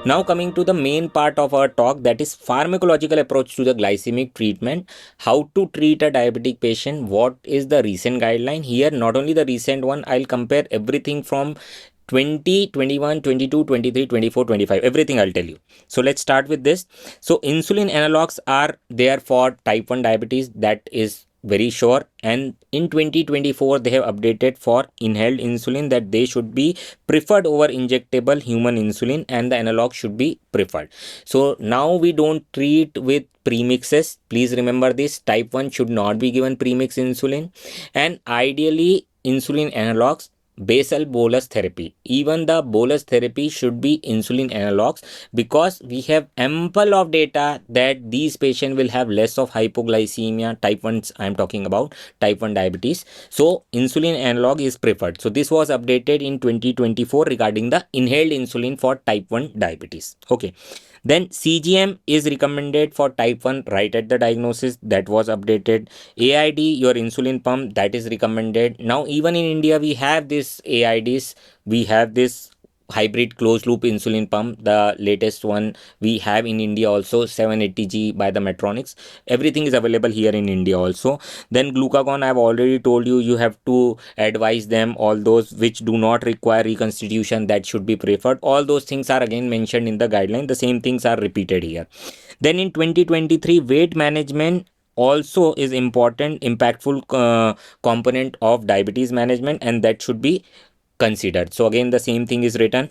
Now coming to the main part of our talk, that is pharmacological approach to the glycemic treatment. How to treat a diabetic patient, what is the recent guideline here, not only the recent one, I'll compare everything from 20, 21, 22, 23, 24, 25, everything I'll tell you. So let's start with this. So insulin analogs are there for type 1 diabetes, that is very sure, and in 2024 they have updated for inhaled insulin that they should be preferred over injectable human insulin, and the analog should be preferred. So now we don't treat with premixes. Please remember this, type 1 should not be given premix insulin, and ideally insulin analogs, basal bolus therapy, even the bolus therapy should be insulin analogs, because we have ample of data that these patients will have less of hypoglycemia. Type 1s I am talking about, type 1 diabetes. So insulin analog is preferred. So this was updated in 2024 regarding the inhaled insulin for type 1 diabetes. Okay. Then CGM is recommended for type 1 right at the diagnosis, that was updated. AID, your insulin pump, that is recommended. Now even in India we have this AIDs, we have this hybrid closed loop insulin pump, the latest one we have in India also, 780G by the Medtronics. Everything is available here in India also. Then glucagon, I have already told you, you have to advise them. All those which do not require reconstitution, that should be preferred. All those things are again mentioned in the guideline, the same things are repeated here. Then in 2023, weight management also is important, impactful component of diabetes management, and that should be considered. So again the same thing is written.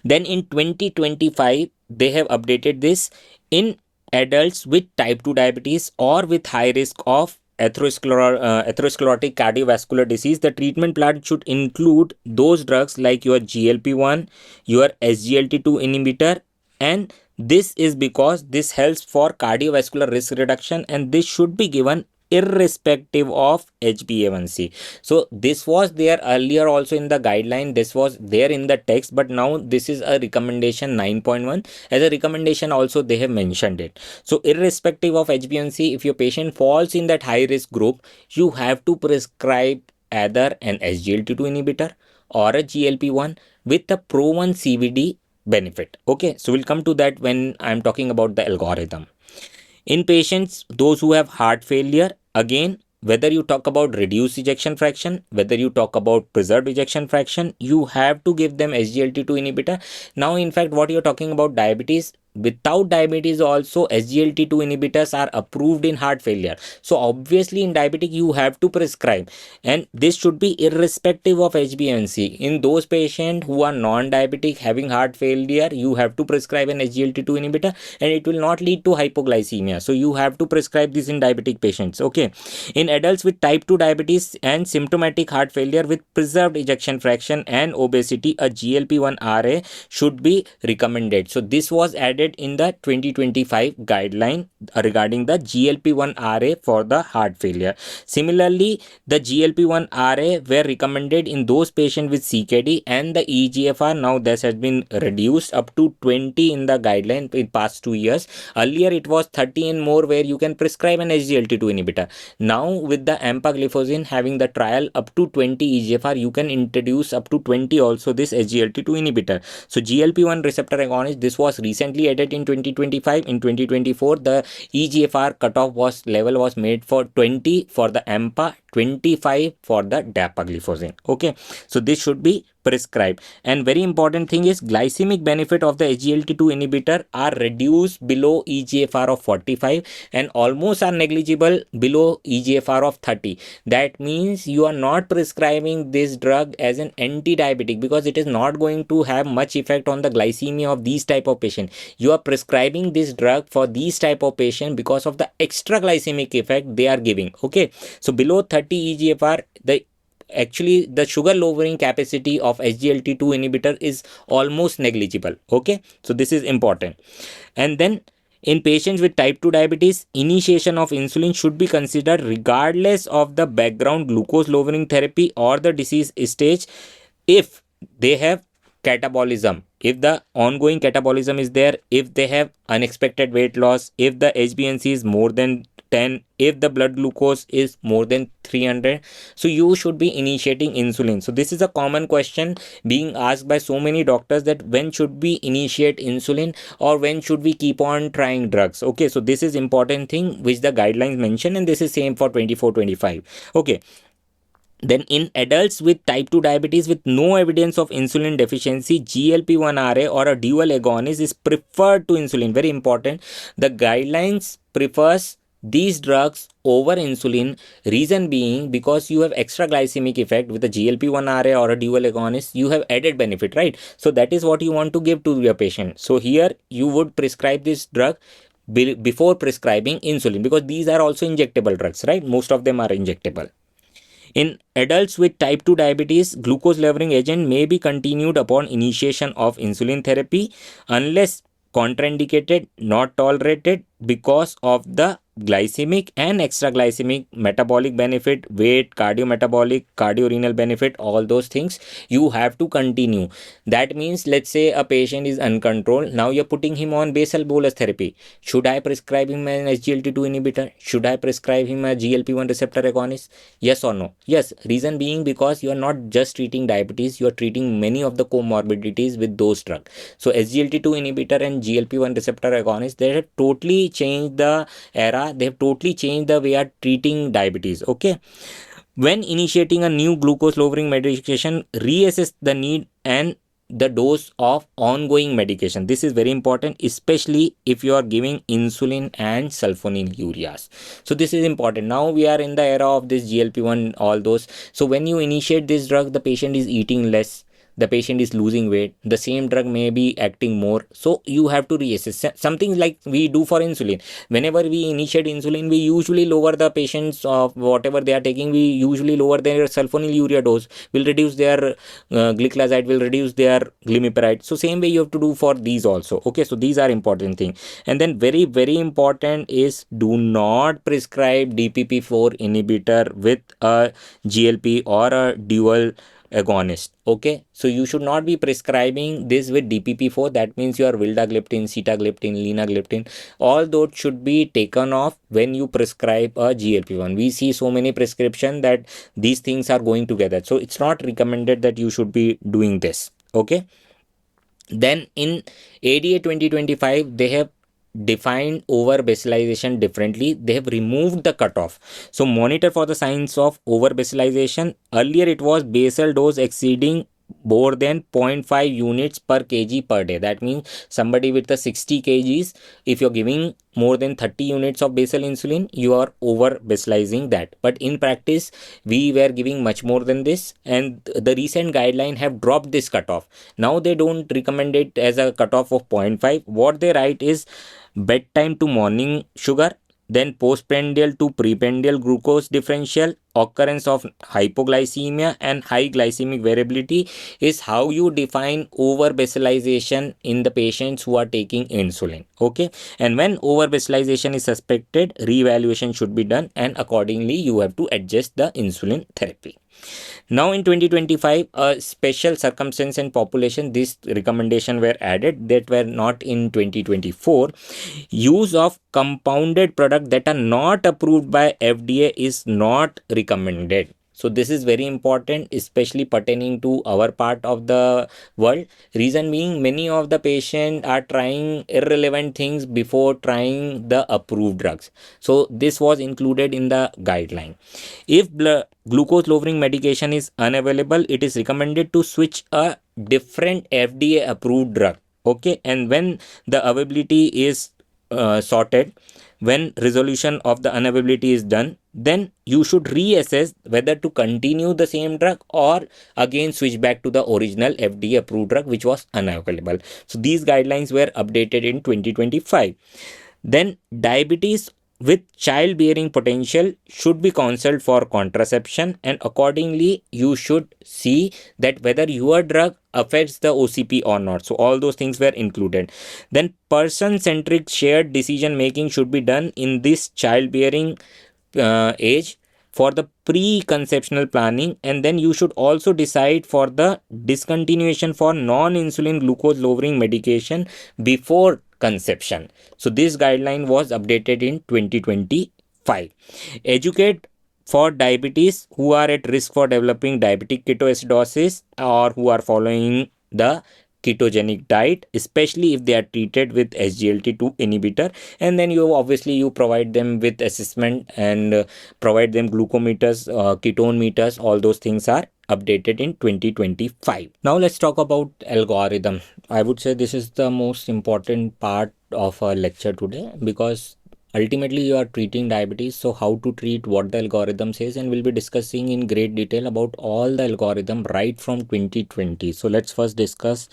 Then in 2025 they have updated this, in adults with type 2 diabetes or with high risk of atherosclerotic cardiovascular disease, the treatment plan should include those drugs like your GLP-1, your SGLT2 inhibitor, and this is because this helps for cardiovascular risk reduction, and this should be given irrespective of HbA1c. So this was there earlier also in the guideline, this was there in the text, but now this is a recommendation 9.1. as a recommendation also they have mentioned it. So irrespective of HbA1c, if your patient falls in that high risk group, you have to prescribe either an SGLT2 inhibitor or a GLP-1 with a proven CVD benefit. Okay, so we'll come to that when I'm talking about the algorithm. In patients, those who have heart failure, again, whether you talk about reduced ejection fraction, whether you talk about preserved ejection fraction, you have to give them SGLT2 inhibitor. Now, in fact, what you're talking about diabetes, without diabetes also SGLT2 inhibitors are approved in heart failure. So obviously in diabetic you have to prescribe, and this should be irrespective of HbA1c. In those patients who are non-diabetic having heart failure, you have to prescribe an SGLT2 inhibitor, and it will not lead to hypoglycemia. So you have to prescribe this in diabetic patients. Okay. In adults with type 2 diabetes and symptomatic heart failure with preserved ejection fraction and obesity, a GLP-1 RA should be recommended. So this was added in the 2025 guideline regarding the GLP-1 RA for the heart failure. Similarly, the GLP-1 RA were recommended in those patients with CKD, and the eGFR, now this has been reduced up to 20 in the guideline in past 2 years. Earlier it was 30 and more, where you can prescribe an SGLT2 inhibitor. Now with the empagliflozin having the trial up to 20 eGFR, you can introduce up to 20 also this SGLT2 inhibitor. So GLP-1 receptor agonist, this was recently added in 2025. In 2024 the eGFR cutoff level was made for 20 for the EMPA, 25 for the dapagliflozin. Okay, so this should be prescribed. And very important thing is glycemic benefit of the SGLT2 inhibitor are reduced below eGFR of 45 and almost are negligible below eGFR of 30. That means you are not prescribing this drug as an anti-diabetic, because it is not going to have much effect on the glycemia of these type of patient. You are prescribing this drug for these type of patient because of the extra glycemic effect they are giving. Okay, so below 30 eGFR, actually the sugar lowering capacity of SGLT2 inhibitor is almost negligible. Okay, so this is important. And then in patients with type 2 diabetes, initiation of insulin should be considered regardless of the background glucose lowering therapy or the disease stage. If they have catabolism, if the ongoing catabolism is there, if they have unexpected weight loss, if the HbA1c is more than 10. If the blood glucose is more than 300, so you should be initiating insulin. So this is a common question being asked by so many doctors, that when should we initiate insulin, or when should we keep on trying drugs. Okay, so this is important thing which the guidelines mention, and this is same for 24-25. Okay, then in adults with type 2 diabetes with no evidence of insulin deficiency, GLP-1 RA or a dual agonist is preferred to insulin. Very important. The guidelines prefers these drugs over insulin. Reason being, because you have extra glycemic effect with a GLP-1 RA or a dual agonist, you have added benefit, right? So that is what you want to give to your patient. So here you would prescribe this drug before prescribing insulin, because these are also injectable drugs, right? Most of them are injectable. In adults with type 2 diabetes, glucose lowering agent may be continued upon initiation of insulin therapy unless contraindicated, not tolerated, because of the glycemic and extra glycemic metabolic benefit, weight, cardiometabolic, cardiorenal benefit, all those things you have to continue. That means, let's say a patient is uncontrolled, now you're putting him on basal bolus therapy. Should I prescribe him an SGLT2 inhibitor? Should I prescribe him a GLP-1 receptor agonist? Yes or no? Yes. Reason being, because you are not just treating diabetes, you are treating many of the comorbidities with those drugs. So SGLT2 inhibitor and GLP-1 receptor agonist, they have totally changed the era. They have totally changed the way of treating diabetes. Okay, when initiating a new glucose lowering medication, reassess the need and the dose of ongoing medication. This is very important, especially if you are giving insulin and sulfonylureas. So this is important. Now we are in the era of this GLP-1, all those. So when you initiate this drug, the patient is eating less, the patient is losing weight, the same drug may be acting more, so you have to reassess. Something like we do for insulin, whenever we initiate insulin, we usually lower the patients of whatever they are taking, we usually lower their sulfonylurea dose, will reduce their glyclazide, will reduce their glimepiride. So same way you have to do for these also. Okay, so these are important thing. And then very important is, do not prescribe DPP-4 inhibitor with a GLP or a dual agonist. Okay, so you should not be prescribing this with DPP-4. That means your vildagliptin, sitagliptin, linagliptin, all those should be taken off when you prescribe a GLP-1. We see so many prescription that these things are going together, so it's not recommended that you should be doing this. Okay, then in ADA 2025, they have defined over basalization differently. They have removed the cutoff. So monitor for the signs of over basalization. Earlier it was basal dose exceeding more than 0.5 units per kg per day. That means somebody with the 60 kgs, if you're giving more than 30 units of basal insulin, you are over basalizing that. But in practice, we were giving much more than this, and the recent guideline have dropped this cutoff. Now they don't recommend it as a cutoff of 0.5. What they write is bedtime to morning sugar, then postprandial to preprandial glucose differential, occurrence of hypoglycemia and high glycemic variability is how you define over basalization in the patients who are taking insulin. Okay, and when over basalization is suspected, reevaluation should be done, and accordingly you have to adjust the insulin therapy. Now in 2025, a special circumstance and population, this recommendation were added that were not in 2024. Use of compounded product that are not approved by FDA is not recommended. So this is very important, especially pertaining to our part of the world. Reason being, many of the patients are trying irrelevant things before trying the approved drugs. So this was included in the guideline. If glucose lowering medication is unavailable, it is recommended to switch a different FDA approved drug. Okay, and when the availability is sorted, when resolution of the unavailability is done, then you should reassess whether to continue the same drug or again switch back to the original FDA approved drug which was unavailable. So these guidelines were updated in 2025. Then diabetes with childbearing potential should be counseled for contraception, and accordingly you should see that whether your drug affects the OCP or not. So all those things were included. Then person-centric shared decision making should be done in this childbearing age for the pre-conceptional planning, and then you should also decide for the discontinuation for non-insulin glucose lowering medication before conception. So this guideline was updated in 2025. 5. Educate for diabetes who are at risk for developing diabetic ketoacidosis or who are following the ketogenic diet, especially if they are treated with SGLT2 inhibitor. And then you provide them with assessment and provide them glucometers, ketone meters. All those things are updated in 2025. Now let's talk about algorithm. I would say this is the most important part of our lecture today, because ultimately you are treating diabetes. So how to treat, what the algorithm says, and we'll be discussing in great detail about all the algorithm right from 2020. So let's first discuss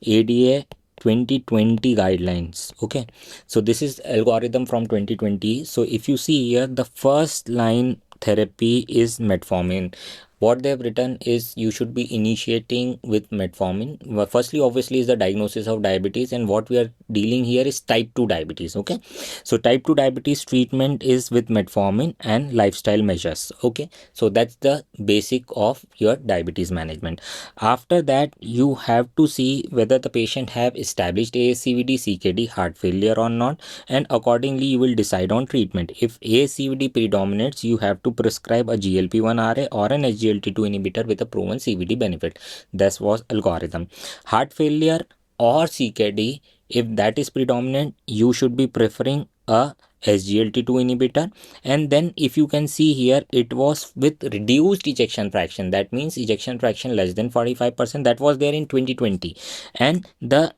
ADA 2020 guidelines. Okay, so this is algorithm from 2020. So if you see here, the first line therapy is metformin. What they have written is you should be initiating with metformin. Well, firstly, obviously, is the diagnosis of diabetes, and what we are dealing here is type 2 diabetes. Okay, so type 2 diabetes treatment is with metformin and lifestyle measures. Okay, so that's the basic of your diabetes management. After that, you have to see whether the patient have established ASCVD, CKD, heart failure or not, and accordingly you will decide on treatment. If ASCVD predominates, you have to prescribe a GLP-1 RA or an SGLT2 inhibitor with a proven CVD benefit. That was algorithm. Heart failure or CKD, if that is predominant, you should be preferring a SGLT2 inhibitor. And then if you can see here, it was with reduced ejection fraction. That means ejection fraction less than 45%. That was there in 2020. And the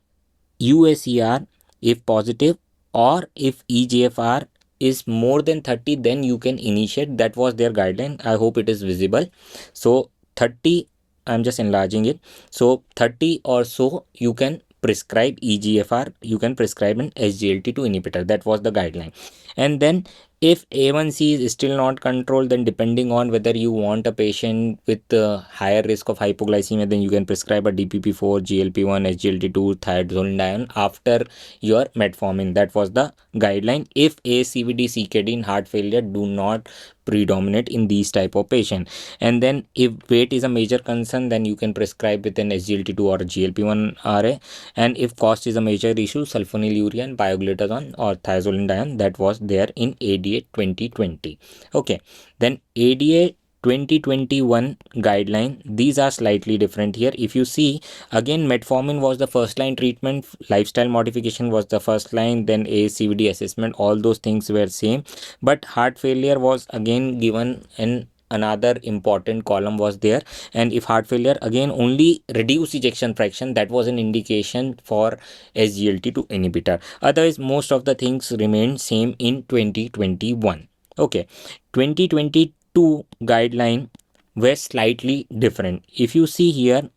UACR, if positive, or if EGFR is more than 30, then you can initiate. That was their guideline. I hope it is visible. So 30, I'm just enlarging it. So 30 or so, you can prescribe EGFR, you can prescribe an SGLT2 inhibitor. That was the guideline. And then if A1C is still not controlled, then depending on whether you want a patient with higher risk of hypoglycemia, then you can prescribe a DPP4, GLP1, SGLT2, thiazolidine after your metformin. That was the guideline. If ACVD, CKD in heart failure do not predominate in these type of patient. And then if weight is a major concern, then you can prescribe with an SGLT2 or GLP1 RA. And if cost is a major issue, sulfonylurea and pioglitazone or thiazolidine, that was there in ADA 2020. Okay, then ADA 2021 guideline, these are slightly different here. If you see, again metformin was the first line treatment, lifestyle modification was the first line, then ACVD assessment, all those things were same. But heart failure was again given in another important column was there. And if heart failure, again only reduced ejection fraction, that was an indication for SGLT2 inhibitor. Otherwise most of the things remained same in 2021. Okay, 2022 guideline were slightly different. If you see here,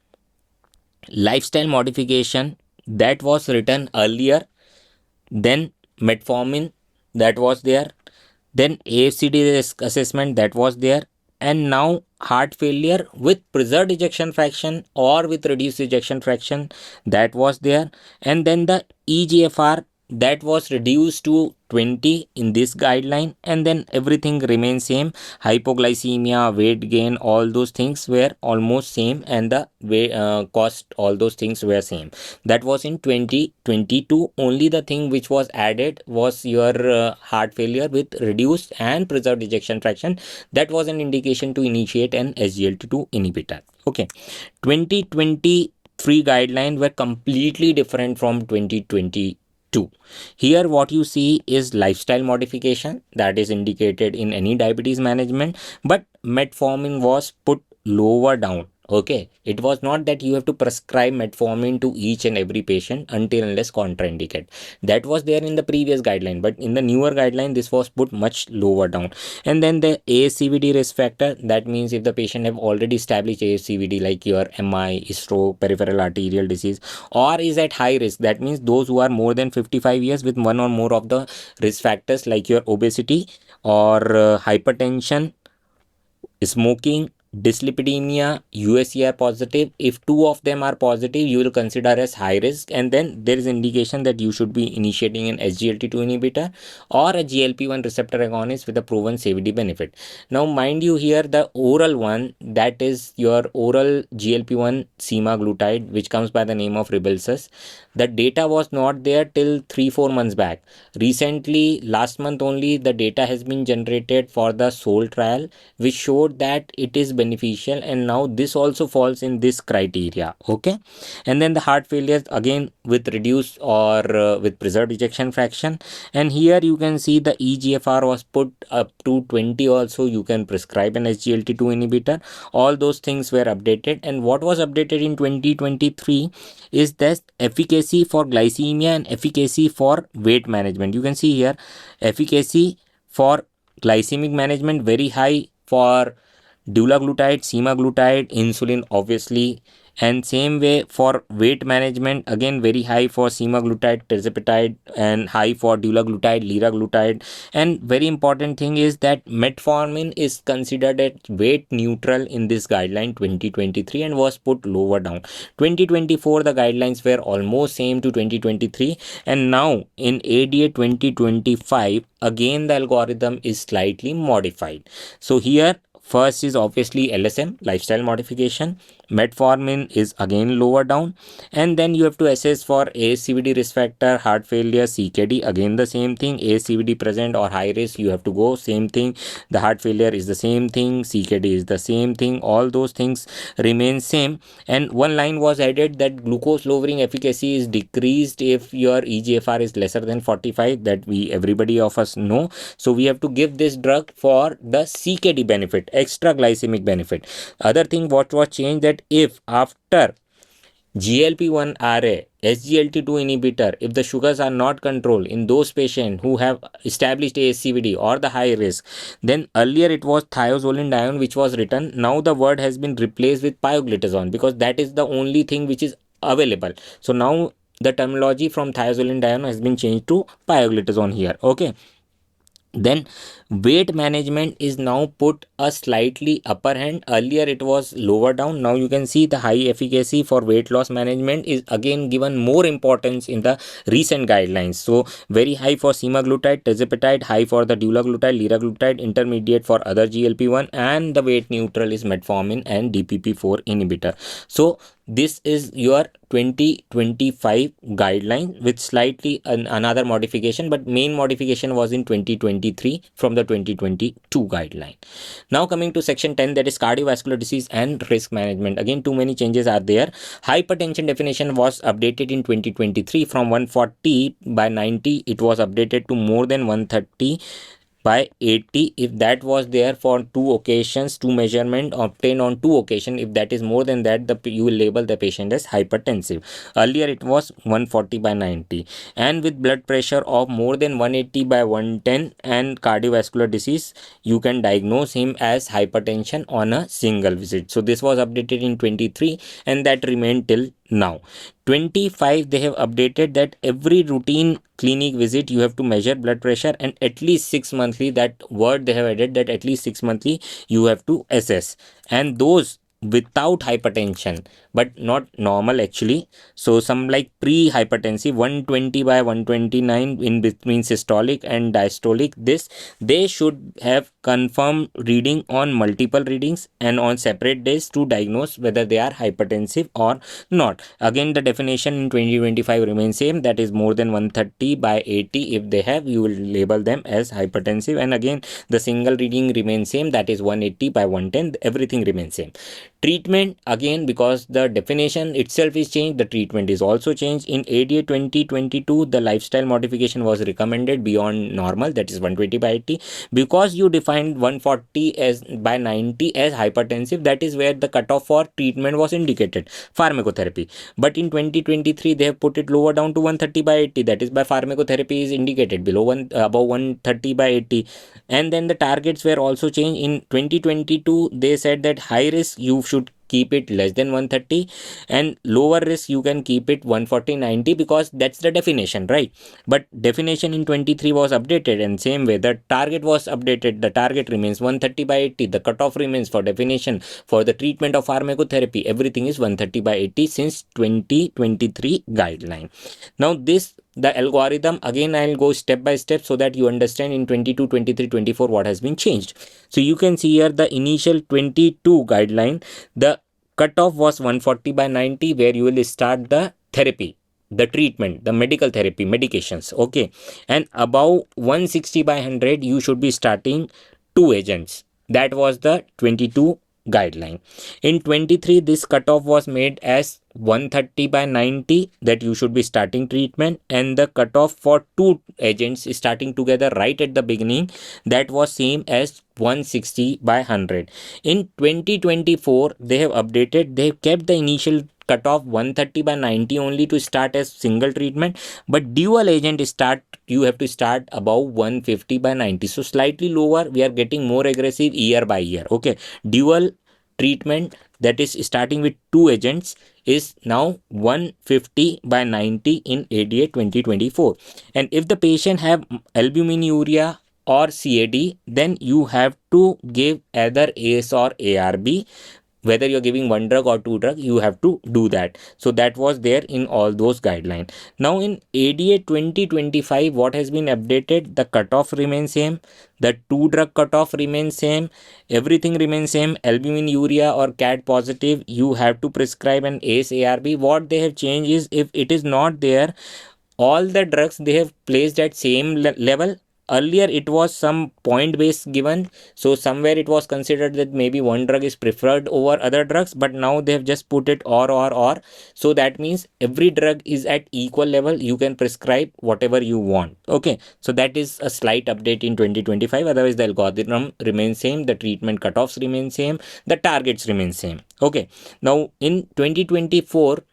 lifestyle modification, that was written earlier, then metformin, that was there, then AFCD assessment, that was there, and now heart failure with preserved ejection fraction or with reduced ejection fraction, that was there. And then the EGFR, that was reduced to 20 in this guideline, and then everything remains same. Hypoglycemia, weight gain, all those things were almost same, and the cost, all those things were same. That was in 2022. Only the thing which was added was your heart failure with reduced and preserved ejection fraction. That was an indication to initiate an SGLT2 inhibitor. Okay, 2023 guidelines were completely different from 2022. Here what you see is lifestyle modification, that is indicated in any diabetes management, but metformin was put lower down. Okay, it was not that you have to prescribe metformin to each and every patient until unless contraindicate. That was there in the previous guideline, but in the newer guideline this was put much lower down. And then the ASCVD risk factor, that means if the patient have already established ASCVD like your MI, stroke, peripheral arterial disease, or is at high risk, that means those who are more than 55 years with one or more of the risk factors like your obesity or hypertension, smoking, dyslipidemia, USER positive. If two of them are positive, you will consider as high risk, and then there is indication that you should be initiating an SGLT2 inhibitor or a GLP-1 receptor agonist with a proven CVD benefit. Now, mind you, here the oral one, that is your oral GLP-1 semaglutide, which comes by the name of Rybelsus. The data was not there till 3-4 months back. Recently, last month only, the data has been generated for the SOUL trial, which showed that it is beneficial, and now this also falls in this criteria. Okay, and then the heart failure, again with reduced or with preserved ejection fraction, and here you can see the EGFR was put up to 20 also. You can prescribe an SGLT2 inhibitor. All those things were updated, and what was updated in 2023 is that efficacy for glycemia and efficacy for weight management. You can see here efficacy for glycemic management very high for dulaglutide, semaglutide, insulin obviously, and same way for weight management, again very high for semaglutide, tirzepatide, and high for dulaglutide, liraglutide. And very important thing is that metformin is considered as weight neutral in this guideline 2023 and was put lower down. 2024 the guidelines were almost same to 2023, and now in ADA 2025 again the algorithm is slightly modified. So here first is obviously LSM, lifestyle modification. Metformin is again lower down, and then you have to assess for ASCVD risk factor, heart failure, CKD, again the same thing. ASCVD present or high risk, you have to go, same thing. The heart failure is the same thing, CKD is the same thing, all those things remain same. And one line was added that glucose lowering efficacy is decreased if your EGFR is lesser than 45, that we everybody of us know. So we have to give this drug for the CKD benefit, extra glycemic benefit. Other thing what was changed, that if after GLP-1 RA, SGLT2 inhibitor, if the sugars are not controlled in those patients who have established ASCVD or the high risk, then earlier it was thiazolidine which was written. Now the word has been replaced with pioglitazone because that is the only thing which is available. So now the terminology from thiazolidine has been changed to pioglitazone here. Okay. Then weight management is now put a slightly upper hand. Earlier it was lower down. Now you can see the high efficacy for weight loss management is again given more importance in the recent guidelines. So very high for semaglutide, tirzepatide, high for the dulaglutide, liraglutide, intermediate for other GLP-1, and the weight neutral is metformin and DPP-4 inhibitor. So this is your 2025 guideline with slightly another modification, but main modification was in 2023 from the 2022 guideline. Now coming to section 10, that is cardiovascular disease and risk management. Again, too many changes are there. Hypertension definition was updated in 2023 from 140 by 90. It was updated to more than 130 by 80 if that was there for two occasions, two measurement obtained on two occasions. If that is more than that, you will label the patient as hypertensive. Earlier it was 140 by 90, and with blood pressure of more than 180 by 110 and cardiovascular disease, you can diagnose him as hypertension on a single visit. So this was updated in 23 and that remained till now. 25 they have updated that every routine clinic visit you have to measure blood pressure, and at least 6 monthly, that word they have added, that at least 6 monthly you have to assess, and those without hypertension but not normal actually. So some like pre-hypertensive 120 by 129 in between systolic and diastolic, this they should have confirmed reading on multiple readings and on separate days to diagnose whether they are hypertensive or not. Again the definition in 2025 remains same, that is more than 130 by 80. If they have, you will label them as hypertensive, and again the single reading remains same, that is 180 by 110. Everything remains same. Treatment, again because the definition itself is changed, the treatment is also changed. In ADA 2022 the lifestyle modification was recommended beyond normal, that is 120 by 80, because you defined 140 as by 90 as hypertensive. That is where the cutoff for treatment was indicated, pharmacotherapy. But in 2023 they have put it lower down to 130 by 80, that is by pharmacotherapy is indicated below above 130 by 80. And then the targets were also changed. In 2022 they said that high risk you should keep it less than 130, and lower risk you can keep it 140/90, because that's the definition, right? But definition in 23 was updated, and same way the target was updated. The target remains 130/80. The cutoff remains for definition for the treatment of pharmacotherapy. Everything is 130/80 since 2023 guideline. Now this, the algorithm, again I'll go step by step so that you understand in 22, 23, 24 what has been changed. So you can see here the initial 22 guideline, the cutoff was 140/90, where you will start the therapy, the treatment, the medical therapy, medications, okay? And above 160/100 you should be starting two agents. That was the 22 guideline. In 23 this cutoff was made as 130/90, that you should be starting treatment, and the cutoff for two agents starting together right at the beginning, that was same as 160/100. In 2024 they have updated, they have kept the initial cutoff 130/90 only to start as single treatment, but dual agent start, you have to start above 150/90. So slightly lower, we are getting more aggressive year by year, okay? Dual treatment, that is starting with two agents, is now 150/90 in ADA 2024. And if the patient have albuminuria or CAD, then you have to give either ACE or ARB. Whether you're giving one drug or two drug, you have to do that. So that was there in all those guidelines. Now in ADA 2025, what has been updated? The cutoff remains same, the two drug cutoff remains same, everything remains same. Albuminuria or CAD positive, you have to prescribe an ACE ARB. What they have changed is, if it is not there, all the drugs they have placed at same level. Earlier it was some point based given, so somewhere it was considered that maybe one drug is preferred over other drugs, but now they have just put it or. So that means every drug is at equal level, you can prescribe whatever you want, okay? So that is a slight update in 2025. Otherwise the algorithm remains same, the treatment cutoffs remain same, the targets remain same, okay? Now in 2024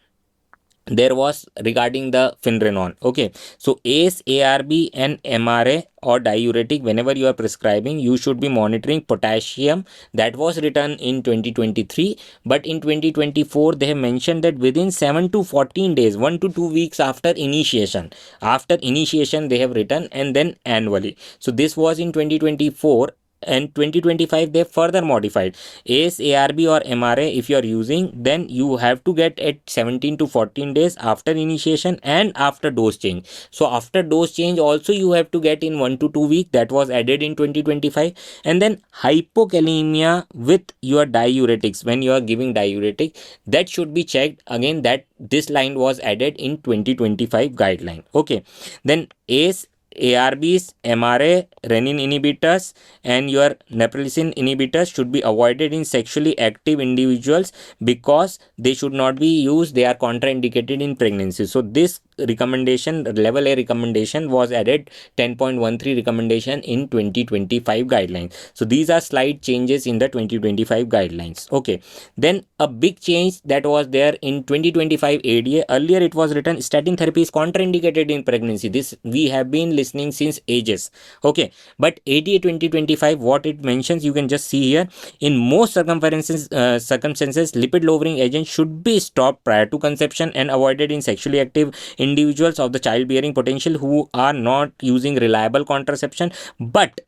there was regarding the Finrenon, okay? So ACE, ARB and MRA or diuretic, whenever you are prescribing, you should be monitoring potassium. That was written in 2023, but in 2024 they have mentioned that within 7 to 14 days, 1 to 2 weeks after initiation, they have written, and then annually. So this was in 2024, and 2025 they further modified. ACE, ARB or MRA if you are using, then you have to get at 17 to 14 days after initiation and after dose change. So after dose change also you have to get in 1 to 2 weeks. That was added in 2025. And then hypokalemia with your diuretics, when you are giving diuretic, that should be checked again, that this line was added in 2025 guideline, okay? Then ACE, ARBs, MRA, renin inhibitors and your neprilysin inhibitors should be avoided in sexually active individuals, because they should not be used, they are contraindicated in pregnancy. So this recommendation, level A recommendation, was added 10.13 recommendation in 2025 guidelines. So these are slight changes in the 2025 guidelines, okay? Then a big change that was there in 2025 ADA. Earlier it was written statin therapy is contraindicated in pregnancy. This we have been listening since ages, okay? But ADA 2025, what it mentions, you can just see here, in most circumstances, lipid lowering agents should be stopped prior to conception and avoided in sexually active individuals of the childbearing potential who are not using reliable contraception. But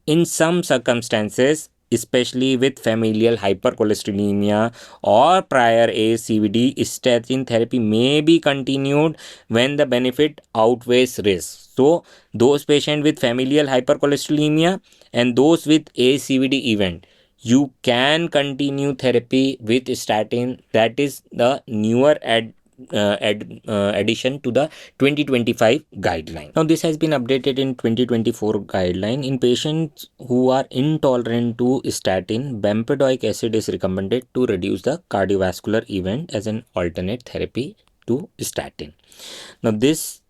in some circumstances, especially with familial hypercholesterolemia or prior ACVD, statin therapy may be continued when the benefit outweighs risk. So those patients with familial hypercholesterolemia and those with ACVD event, you can continue therapy with statin. That is the newer addition to the 2025 guideline. Now this has been updated in 2024 guideline. In patients who are intolerant to statin, bempedoic acid is recommended to reduce the cardiovascular event as an alternate therapy to statin. Now this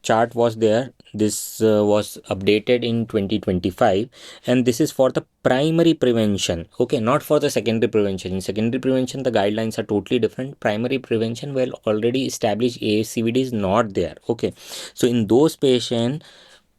chart was there, this was updated in 2025, and this is for the primary prevention, okay, not for the secondary prevention. In secondary prevention the guidelines are totally different. Primary prevention, well, already established ASCVD is not there, okay? So in those patients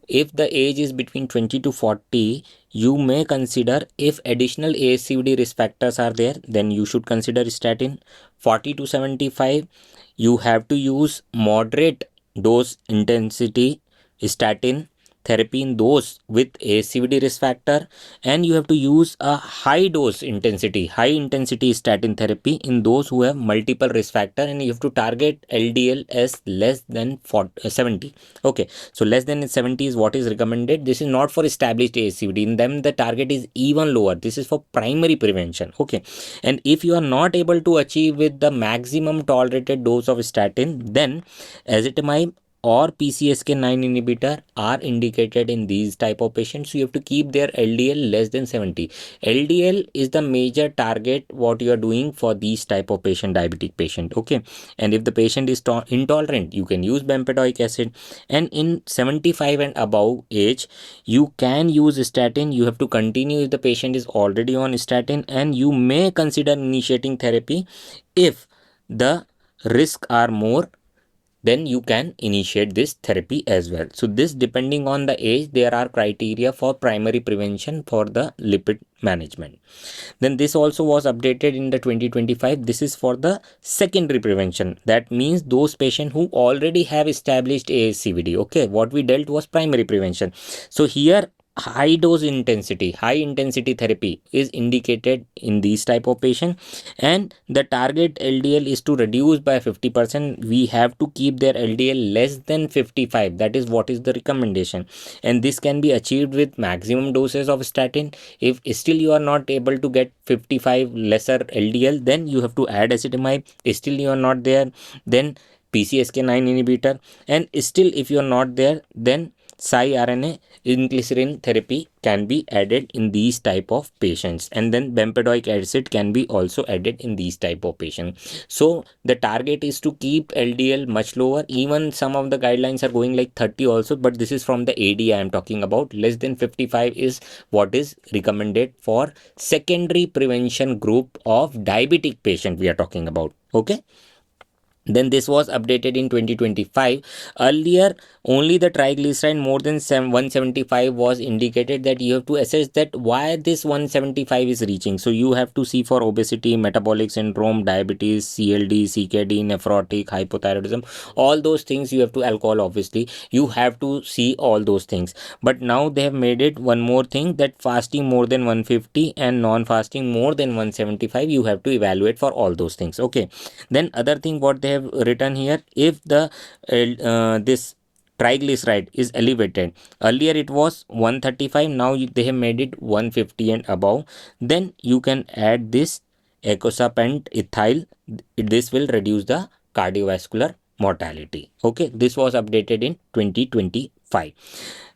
if the age is between 20 to 40, you may consider, if additional ASCVD risk factors are there, then you should consider statin. 40 to 75, you have to use moderate dose intensity statin therapy in those with ASCVD risk factor, and you have to use a high intensity statin therapy in those who have multiple risk factor, and you have to target LDL as less than 70. Okay, so less than 70 is what is recommended. This is not for established ASCVD. In them, the target is even lower. This is for primary prevention. Okay, and if you are not able to achieve with the maximum tolerated dose of statin, then ezetimibe or PCSK9 inhibitor are indicated in these type of patients. So you have to keep their LDL less than 70. LDL is the major target what you are doing for these type of patient, diabetic patient. Okay, and if the patient is intolerant, you can use bempedoic acid. And in 75 and above age, you can use statin. You have to continue if the patient is already on statin, and you may consider initiating therapy if the risks are more, then you can initiate this therapy as well. So this, depending on the age, there are criteria for primary prevention for the lipid management. Then this also was updated in the 2025. This is for the secondary prevention. That means those patients who already have established ASCVD. Okay, what we dealt was primary prevention. So here high intensity therapy is indicated in these type of patient, and the target LDL is to reduce by 50%. We have to keep their LDL less than 55. That is what is the recommendation, and this can be achieved with maximum doses of statin. If still you are not able to get 55 lesser LDL, then you have to add ezetimibe. Still you are not there, then PCSK9 inhibitor, and still if you are not there, then siRNA inclisiran therapy can be added in these type of patients, and then bempedoic acid can be also added in these type of patients. So the target is to keep LDL much lower. Even some of the guidelines are going like 30 also, but this is from the AD I am talking about. Less than 55 is what is recommended for secondary prevention group of diabetic patient we are talking about. Okay, then this was updated in 2025. Earlier only the triglyceride more than 175 was indicated, that you have to assess that why this 175 is reaching. So you have to see for obesity, metabolic syndrome, diabetes, CLD, CKD, nephrotic, hypothyroidism, all those things. You have to alcohol, obviously you have to see all those things. But now they have made it one more thing, that fasting more than 150 and non-fasting more than 175, you have to evaluate for all those things. Okay, then other thing what they have written here, if the this triglyceride is elevated, earlier it was 135, now they have made it 150 and above, then you can add this ecosapent ethyl. This will reduce the cardiovascular mortality. Okay, this was updated in 2025.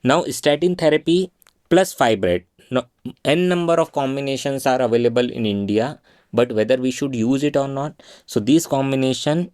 Now statin therapy plus fibrate. Now n number of combinations are available in India, but whether we should use it or not. So this combination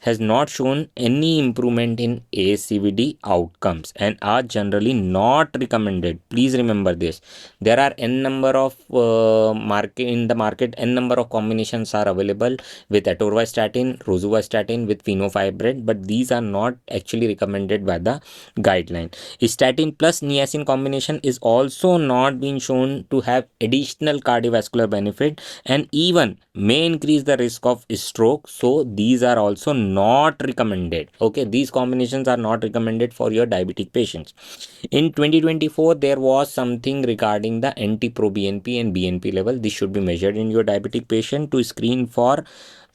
has not shown any improvement in ASCVD outcomes and are generally not recommended. Please remember this. There are n number of market n number of combinations are available with atorvastatin, rosuvastatin, with fenofibrate, but these are not actually recommended by the guideline. Statin plus niacin combination is also not been shown to have additional cardiovascular benefit, and even may increase the risk of stroke. So these are also not recommended. Okay, these combinations are not recommended for your diabetic patients. In 2024 there was something regarding the NT-proBNP and BNP level. This should be measured in your diabetic patient to screen for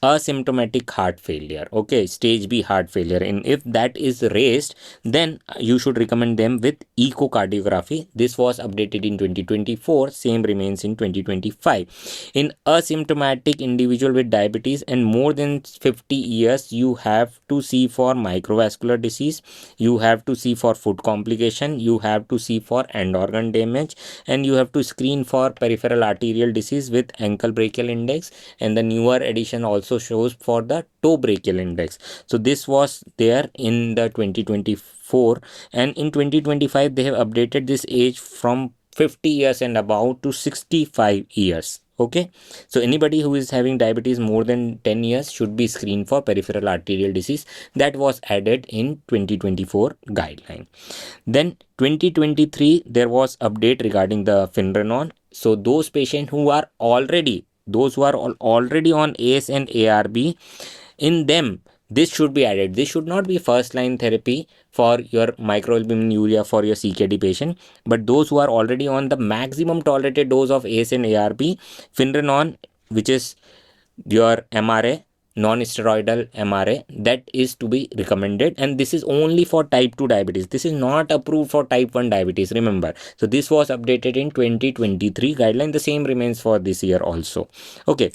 asymptomatic heart failure. Okay, stage B heart failure, and if that is raised, then you should recommend them with echocardiography. This was updated in 2024, same remains in 2025. In asymptomatic individual with diabetes and more than 50 years, you have to see for microvascular disease, you have to see for foot complication, you have to see for end organ damage, and you have to screen for peripheral arterial disease with ankle brachial index, and the newer edition also shows for the toe brachial index. So this was there in the 2024, and in 2025 they have updated this age from 50 years and above to 65 years. Okay, so anybody who is having diabetes more than 10 years should be screened for peripheral arterial disease. That was added in 2024 guideline. Then 2023 there was update regarding the Finrenon. So those patients who are already already on ACE and ARB, in them this should be added. This should not be first line therapy for your microalbuminuria for your CKD patient, but those who are already on the maximum tolerated dose of ACE and ARB, Finrenon, which is your MRA, non-steroidal MRA, that is to be recommended, and this is only for type 2 diabetes. This is not approved for type 1 diabetes, remember. So this was updated in 2023 guideline. The same remains for this year also. Okay,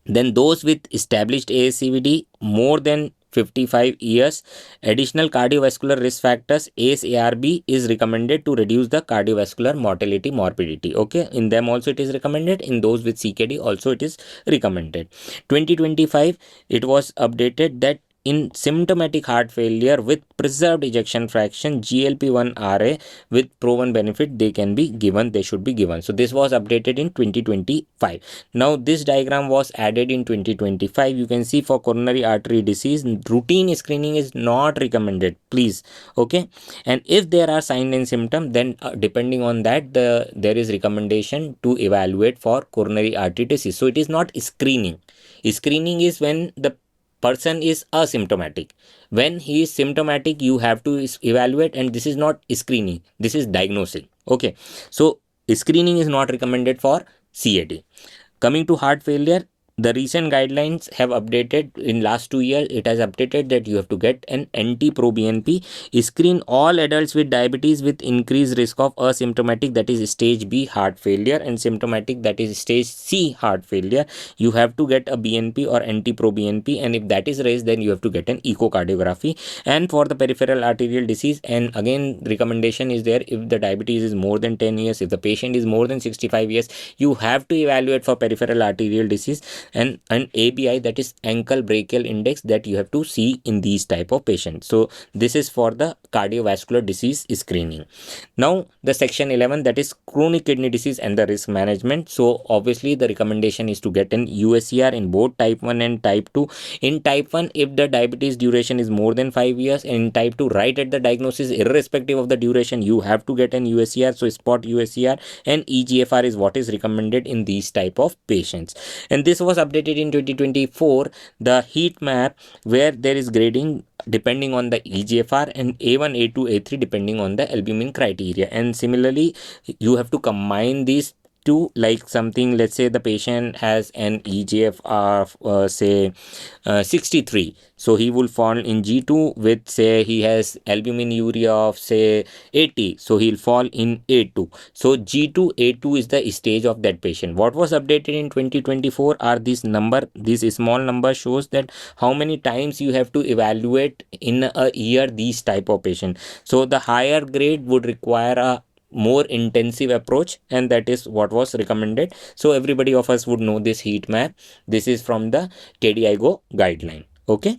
then those with established ASCVD more than 55 years, additional cardiovascular risk factors, ACE ARB is recommended to reduce the cardiovascular mortality morbidity. Okay, in them also it is recommended. In those with CKD also it is recommended. 2025 it was updated that in symptomatic heart failure with preserved ejection fraction, GLP-1 RA with proven benefit, they can be given, they should be given. So this was updated in 2025. Now this diagram was added in 2025. You can see for coronary artery disease, routine screening is not recommended, please. Okay, and if there are signs and symptoms, then depending on that there is recommendation to evaluate for coronary artery disease. So it is not screening. Screening is when the person is asymptomatic. When he is symptomatic, you have to evaluate, and this is not screening, this is diagnosing. Okay, so screening is not recommended for CAD. Coming to heart failure, the recent guidelines have updated in last 2 years. It has updated that you have to get an anti-proBNP, screen all adults with diabetes with increased risk of asymptomatic, that is stage B heart failure, and symptomatic, that is stage C heart failure. You have to get a BNP or anti-proBNP, and if that is raised, then you have to get an echocardiography. And for the peripheral arterial disease, and again recommendation is there, if the diabetes is more than 10 years, if the patient is more than 65 years, you have to evaluate for peripheral arterial disease, and an ABI, that is ankle brachial index, that you have to see in these type of patients. So this is for the cardiovascular disease screening. Now the section 11, that is chronic kidney disease and the risk management. So obviously the recommendation is to get an USCR in both type 1 and type 2. In type 1, if the diabetes duration is more than 5 years, and in type 2, right at the diagnosis, irrespective of the duration, you have to get an USCR. So spot USCR and EGFR is what is recommended in these type of patients. And this was updated in 2024, the heat map, where there is grading depending on the EGFR, and A1, A2, A3 depending on the albumin criteria. And similarly, you have to combine these two, like something, let's say the patient has an EGFR of say 63, so he will fall in G2. With say he has albuminuria of say 80, so he'll fall in A2. So G2, A2 is the stage of that patient. What was updated in 2024 are this small number shows that how many times you have to evaluate in a year these type of patient. So the higher grade would require a more intensive approach, and that is what was recommended. So everybody of us would know this heat map. This is from the KDIGO guideline. Okay,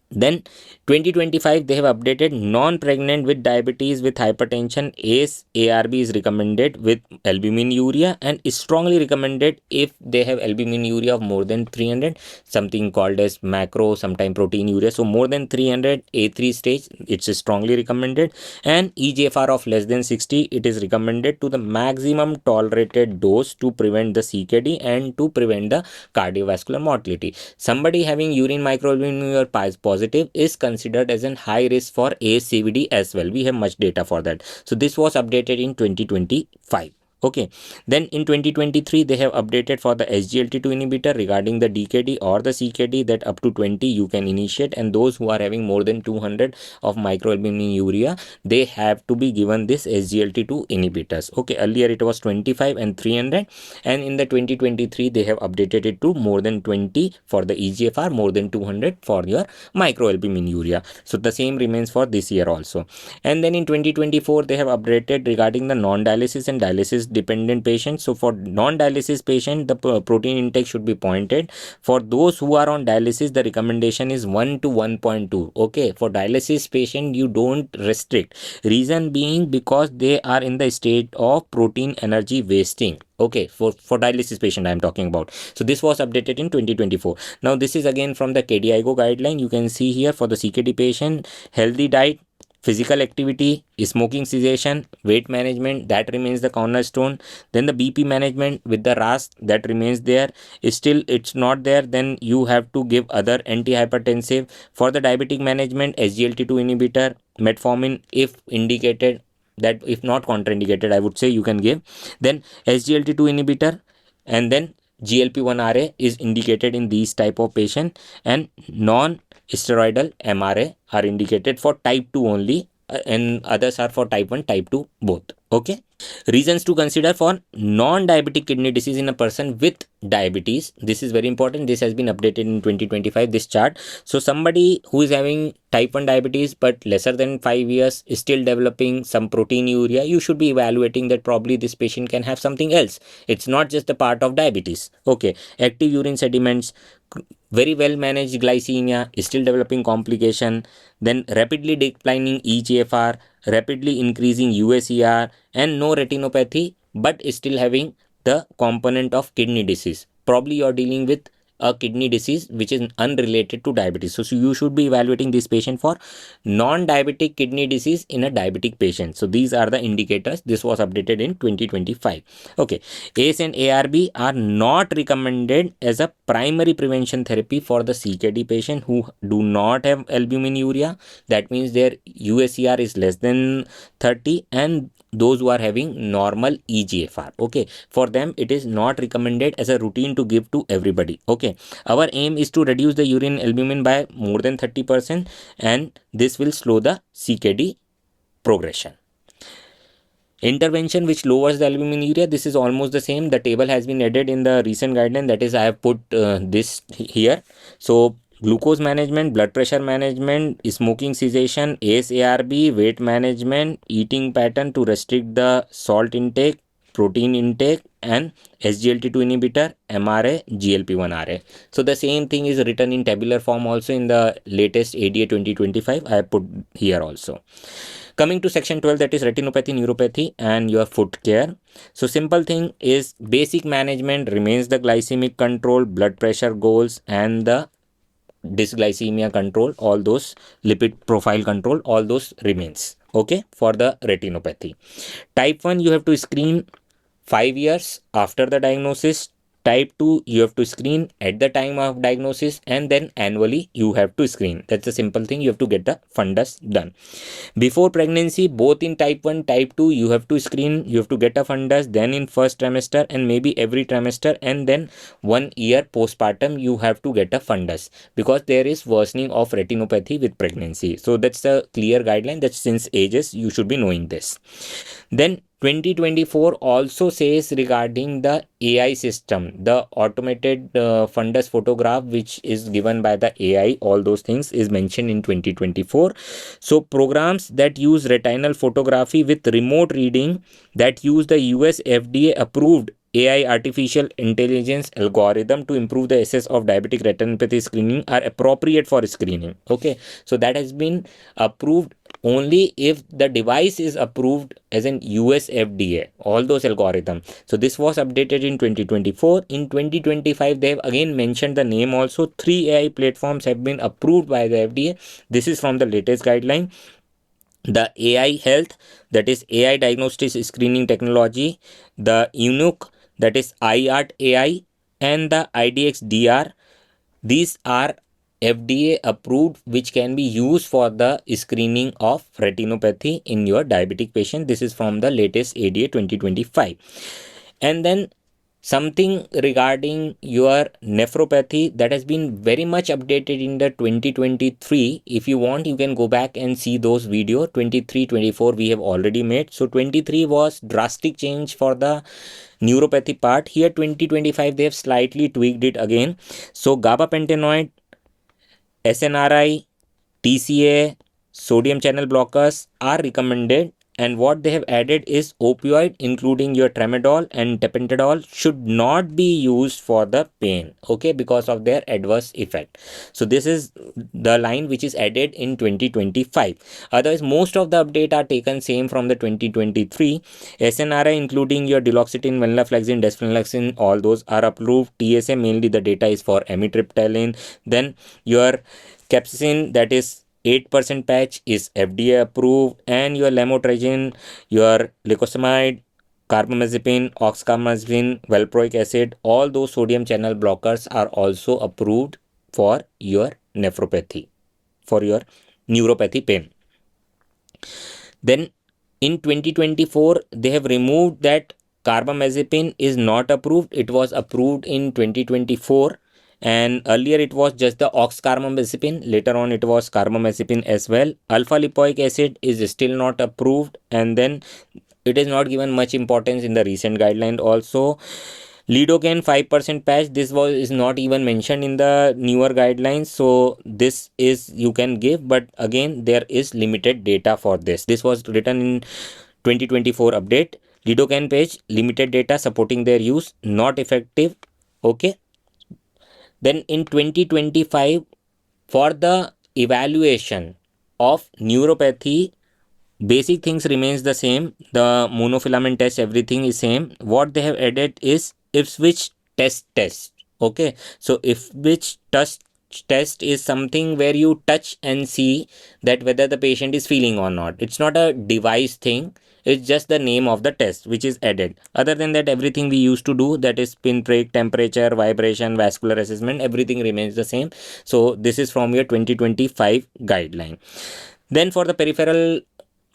then 2025 they have updated non-pregnant with diabetes with hypertension, ACE ARB is recommended with albuminuria, and is strongly recommended if they have albuminuria of more than 300, something called as macro sometime proteinuria. So more than 300 A3 stage, it's strongly recommended. And EGFR of less than 60, it is recommended to the maximum tolerated dose to prevent the CKD and to prevent the cardiovascular mortality. Somebody having urine microalbumin positive is considered as a high risk for ASCVD as well. We have much data for that. So this was updated in 2025. Okay, then in 2023 they have updated for the SGLT2 inhibitor regarding the DKD or the CKD, that up to 20 you can initiate, and those who are having more than 200 of microalbuminuria, they have to be given this SGLT2 inhibitors. Okay, earlier it was 25 and 300, and in the 2023 they have updated it to more than 20 for the EGFR, more than 200 for your microalbuminuria. So the same remains for this year also. And then in 2024 they have updated regarding the non-dialysis and dialysis dependent patients. So for non-dialysis patient, the protein intake should be pointed. For those who are on dialysis, the recommendation is 1 to 1.2. Okay, for dialysis patient, you don't restrict. Reason being because they are in the state of protein energy wasting. Okay, for dialysis patient I am talking about. So this was updated in 2024. Now this is again from the KDIGO guideline. You can see here for the CKD patient, healthy diet, physical activity, smoking cessation, weight management, that remains the cornerstone. Then the BP management with the RAS, that remains there. Still it's not there, then you have to give other antihypertensive. For the diabetic management, SGLT2 inhibitor, metformin if indicated, that if not contraindicated I would say you can give. Then SGLT2 inhibitor, and then GLP-1 RA is indicated in these type of patient, and non-steroidal MRA are indicated for type 2 only, and others are for type 1, type 2 both. Okay. Reasons to consider for non-diabetic kidney disease in a person with diabetes. This is very important. This has been updated in 2025, this chart. So somebody who is having type 1 diabetes but lesser than 5 years is still developing some proteinuria, you should be evaluating that probably this patient can have something else. It's not just the part of diabetes. Okay. Active urine sediments, very well managed glycemia, still developing complication, then rapidly declining eGFR, rapidly increasing UACR, and no retinopathy but still having the component of kidney disease. Probably you are dealing with a kidney disease which is unrelated to diabetes. So you should be evaluating this patient for non-diabetic kidney disease in a diabetic patient. So these are the indicators. This was updated in 2025. Okay. ACE and ARB are not recommended as a primary prevention therapy for the CKD patient who do not have albuminuria. That means their UACR is less than 30, and those who are having normal eGFR. Okay, for them it is not recommended as a routine to give to everybody. Okay, our aim is to reduce the urine albumin by more than 30%, and this will slow the CKD progression. Intervention which lowers the albuminuria, this is almost the same. The table has been added in the recent guideline, that is I have put this here. So glucose management, blood pressure management, smoking cessation, ACE ARB, weight management, eating pattern to restrict the salt intake, protein intake, and SGLT2 inhibitor, MRA, GLP-1 RA. So the same thing is written in tabular form also in the latest ADA 2025. I have put here also. Coming to section 12, that is retinopathy, neuropathy, and your foot care. So simple thing is basic management remains the glycemic control, blood pressure goals, and the dysglycemia control, all those lipid profile control, all those remains. Okay, for the retinopathy. Type 1, you have to screen 5 years after the diagnosis. Type 2, you have to screen at the time of diagnosis, and then annually you have to screen. That's a simple thing. You have to get the fundus done. Before pregnancy, both in type 1, type 2, you have to screen, you have to get a fundus, then in first trimester and maybe every trimester, and then 1 year postpartum, you have to get a fundus because there is worsening of retinopathy with pregnancy. So that's a clear guideline that since ages, you should be knowing this. Then 2024 also says regarding the AI system, the automated fundus photograph which is given by the AI, all those things is mentioned in 2024. So programs that use retinal photography with remote reading that use the US FDA approved AI artificial intelligence algorithm to improve the access of diabetic retinopathy screening are appropriate for screening. Okay, so that has been approved only if the device is approved as an US FDA, all those algorithms. So this was updated in 2024. In 2025, they have again mentioned the name also. 3 AI platforms have been approved by the FDA. This is from the latest guideline. The AI Health, that is AI Diagnostics Screening Technology, the Eunuch, that is iArt AI, and the IDX DR. These are FDA approved, which can be used for the screening of retinopathy in your diabetic patient. This is from the latest ADA 2025. And then something regarding your nephropathy that has been very much updated in the 2023. If you want, you can go back and see those video. 23, 24 we have already made. So 23 was drastic change for the neuropathy part. Here 2025 they have slightly tweaked it again. So gabapentinoid, SNRI, TCA, sodium channel blockers are recommended and what they have added is opioid, including your tramadol and tapentadol, should not be used for the pain, okay, because of their adverse effect. So this is the line which is added in 2025. Otherwise, most of the update are taken same from the 2023. SNRI, including your duloxetine, venlafaxine, desvenlafaxine, all those are approved. TSA, mainly the data is for amitriptyline. Then your capsaicin, that is 8% patch, is FDA approved, and your lamotrigine, your lacosamide, carbamazepine, oxcarbazepine, valproic acid, all those sodium channel blockers are also approved for your nephropathy, for your neuropathy pain. Then in 2024, they have removed that carbamazepine is not approved. It was approved in 2024, and earlier it was just the oxcarbamazepine. Later on it was carbamazepine as well. Alpha lipoic acid is still not approved, and then it is not given much importance in the recent guideline also. Lidocaine 5% patch, this was is not even mentioned in the newer guidelines, so this is you can give, but again there is limited data for this. This was written in 2024 update. Lidocaine page, limited data supporting their use, not effective, okay. Then in 2025, for the evaluation of neuropathy, basic things remains the same. The monofilament test, everything is same. What they have added is Ipswich test. Okay, so Ipswich test is something where you touch and see that whether the patient is feeling or not. It's not a device thing. It's just the name of the test which is added. Other than that, everything we used to do, that is pinprick, temperature, vibration, vascular assessment, everything remains the same. So this is from your 2025 guideline. Then for the peripheral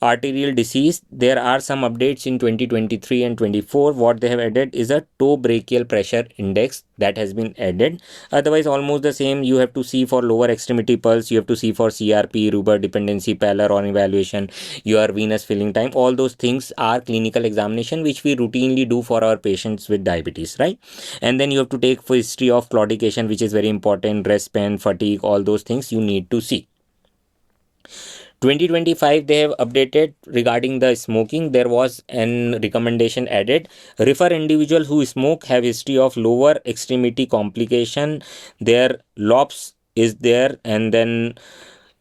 arterial disease, there are some updates in 2023 and 24. What they have added is a toe brachial pressure index that has been added. Otherwise, almost the same. You have to see for lower extremity pulse, you have to see for CRP, rubor dependency, pallor on evaluation, your venous filling time. All those things are clinical examination which we routinely do for our patients with diabetes, right? And then you have to take for history of claudication, which is very important, rest pain, fatigue, all those things you need to see. 2025, they have updated regarding the smoking. There was an recommendation added. Refer individuals who smoke, have history of lower extremity complication, their LOPS is there, and then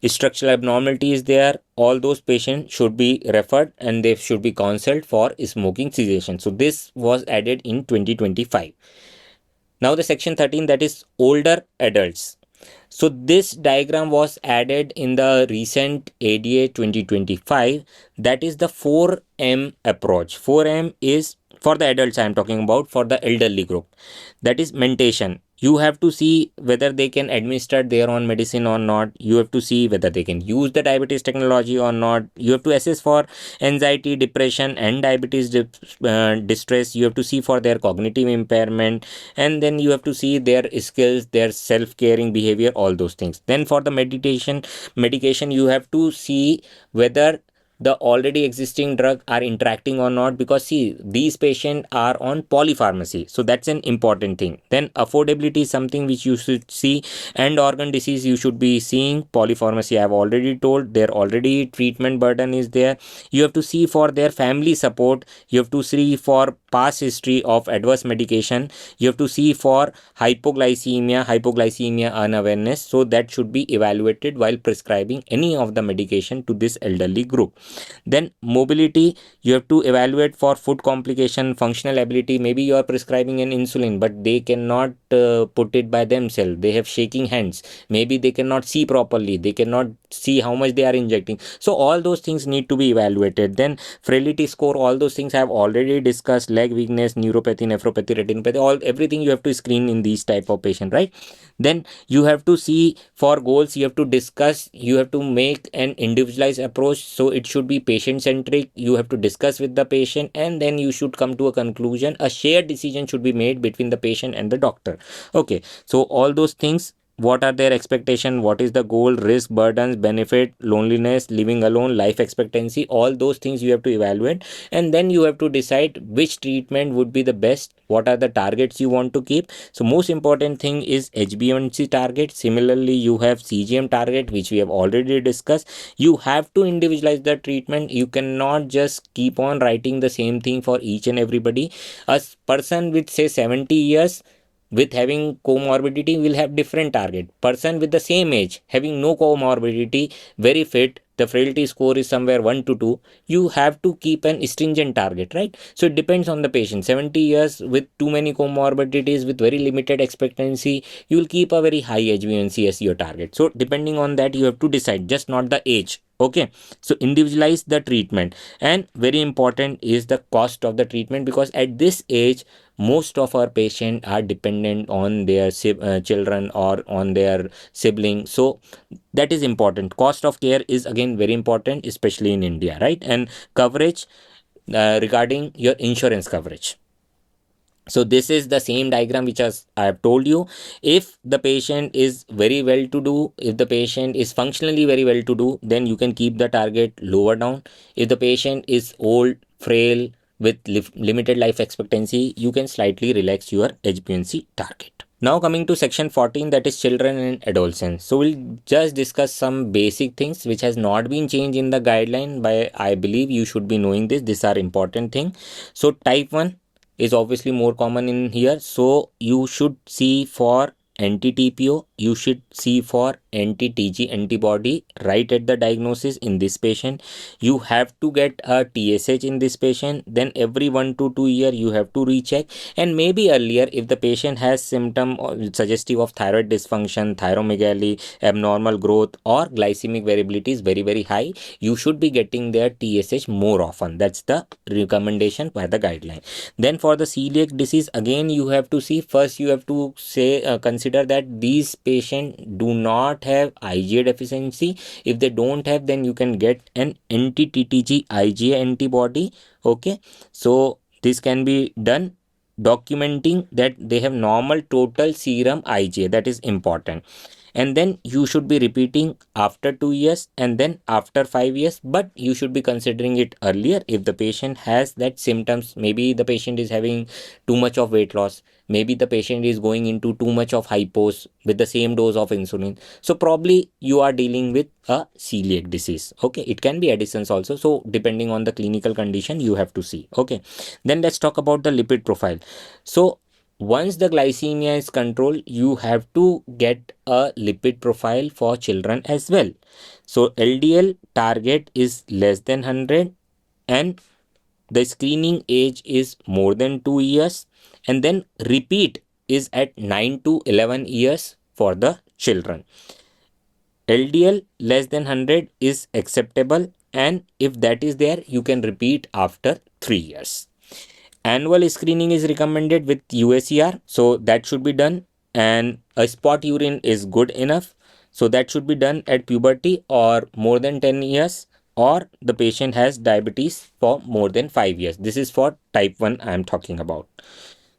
structural abnormality is there. All those patients should be referred and they should be counseled for smoking cessation. So this was added in 2025. Now the section 13, that is older adults. So this diagram was added in the recent ADA 2025. That is the 4M approach. 4M is for the adults I am talking about. For the elderly group, that is mentation. You have to see whether they can administer their own medicine or not. You have to see whether they can use the diabetes technology or not. You have to assess for anxiety, depression, and diabetes distress. You have to see for their cognitive impairment, and then you have to see their skills, their self-caring behavior, all those things. Then for the medication, you have to see whether the already existing drug are interacting or not, because see, these patients are on polypharmacy, so that's an important thing. Then affordability is something which you should see, and organ disease you should be seeing. Polypharmacy I have already told, their already treatment burden is there. You have to see for their family support. You have to see for past history of adverse medication. You have to see for hypoglycemia unawareness, so that should be evaluated while prescribing any of the medication to this elderly group. Then mobility, you have to evaluate for foot complication, functional ability. Maybe you are prescribing an insulin, but they cannot put it by themselves. They have shaking hands. Maybe they cannot see properly. They cannot see how much they are injecting. So all those things need to be evaluated. Then frailty score, all those things I have already discussed. Leg weakness, neuropathy, nephropathy, retinopathy, all everything you have to screen in these type of patient, right? Then you have to see for goals. You have to discuss. You have to make an individualized approach. So it should be patient centric. You have to discuss with the patient, and then you should come to a conclusion. A shared decision should be made between the patient and the doctor. Okay, so all those things what are their expectation, what is the goal, risk, burdens, benefit, loneliness, living alone, life expectancy, all those things you have to evaluate, and then you have to decide which treatment would be the best, what are the targets you want to keep. So most important thing is HbA1c target. Similarly, you have CGM target, which we have already discussed. You have to individualize the treatment. You cannot just keep on writing the same thing for each and everybody. A person with say 70 years with having comorbidity will have different target. Person with the same age having no comorbidity, very fit, the frailty score is somewhere 1 to 2, you have to keep an stringent target, right? So it depends on the patient. 70 years with too many comorbidities with very limited expectancy, you will keep a very high HbA1c as your target. So depending on that, you have to decide, just not the age. Okay, so individualize the treatment. And very important is the cost of the treatment, because at this age most of our patients are dependent on their children or on their siblings. So that is important. Cost of care is again very important, especially in India, right? And coverage, regarding your insurance coverage. So this is the same diagram which as I have told you. If the patient is very well to do, if the patient is functionally very well to do, then you can keep the target lower down. If the patient is old, frail, with limited life expectancy, you can slightly relax your HbA1c target. Now coming to section 14, that is children and adolescents. So we'll just discuss some basic things which has not been changed in the guideline, by I believe you should be knowing this. These are important thing. So type 1 is obviously more common in here. So you should see for anti-TPO, you should see for anti-TG antibody right at the diagnosis in this patient. You have to get a TSH in this patient. Then every 1 to 2 year you have to recheck, and maybe earlier if the patient has symptom suggestive of thyroid dysfunction, thyromegaly, abnormal growth, or glycemic variability is very high, you should be getting their TSH more often. That's the recommendation by the guideline. Then for the celiac disease, again you have to see, first you have to say consider that these patients do not have IgA deficiency. If they don't have, then you can get an anti-TTG IgA antibody. Okay, so this can be done documenting that they have normal total serum IgA. That is important. And then you should be repeating after 2 years and then after 5 years, but you should be considering it earlier if the patient has that symptoms. Maybe the patient is having too much of weight loss, maybe the patient is going into too much of hypos with the same dose of insulin, so probably you are dealing with a celiac disease. Okay, it can be Addison's also, so depending on the clinical condition you have to see. Okay, then let's talk about the lipid profile. So once the glycemia is controlled, you have to get a lipid profile for children as well. So LDL target is less than 100, and the screening age is more than 2 years, and then repeat is at 9 to 11 years for the children. LDL less than 100 is acceptable, and if that is there, you can repeat after 3 years. Annual screening is recommended with UACR, so that should be done, and a spot urine is good enough, so that should be done at puberty or more than 10 years, or the patient has diabetes for more than 5 years. This is for type 1 I am talking about.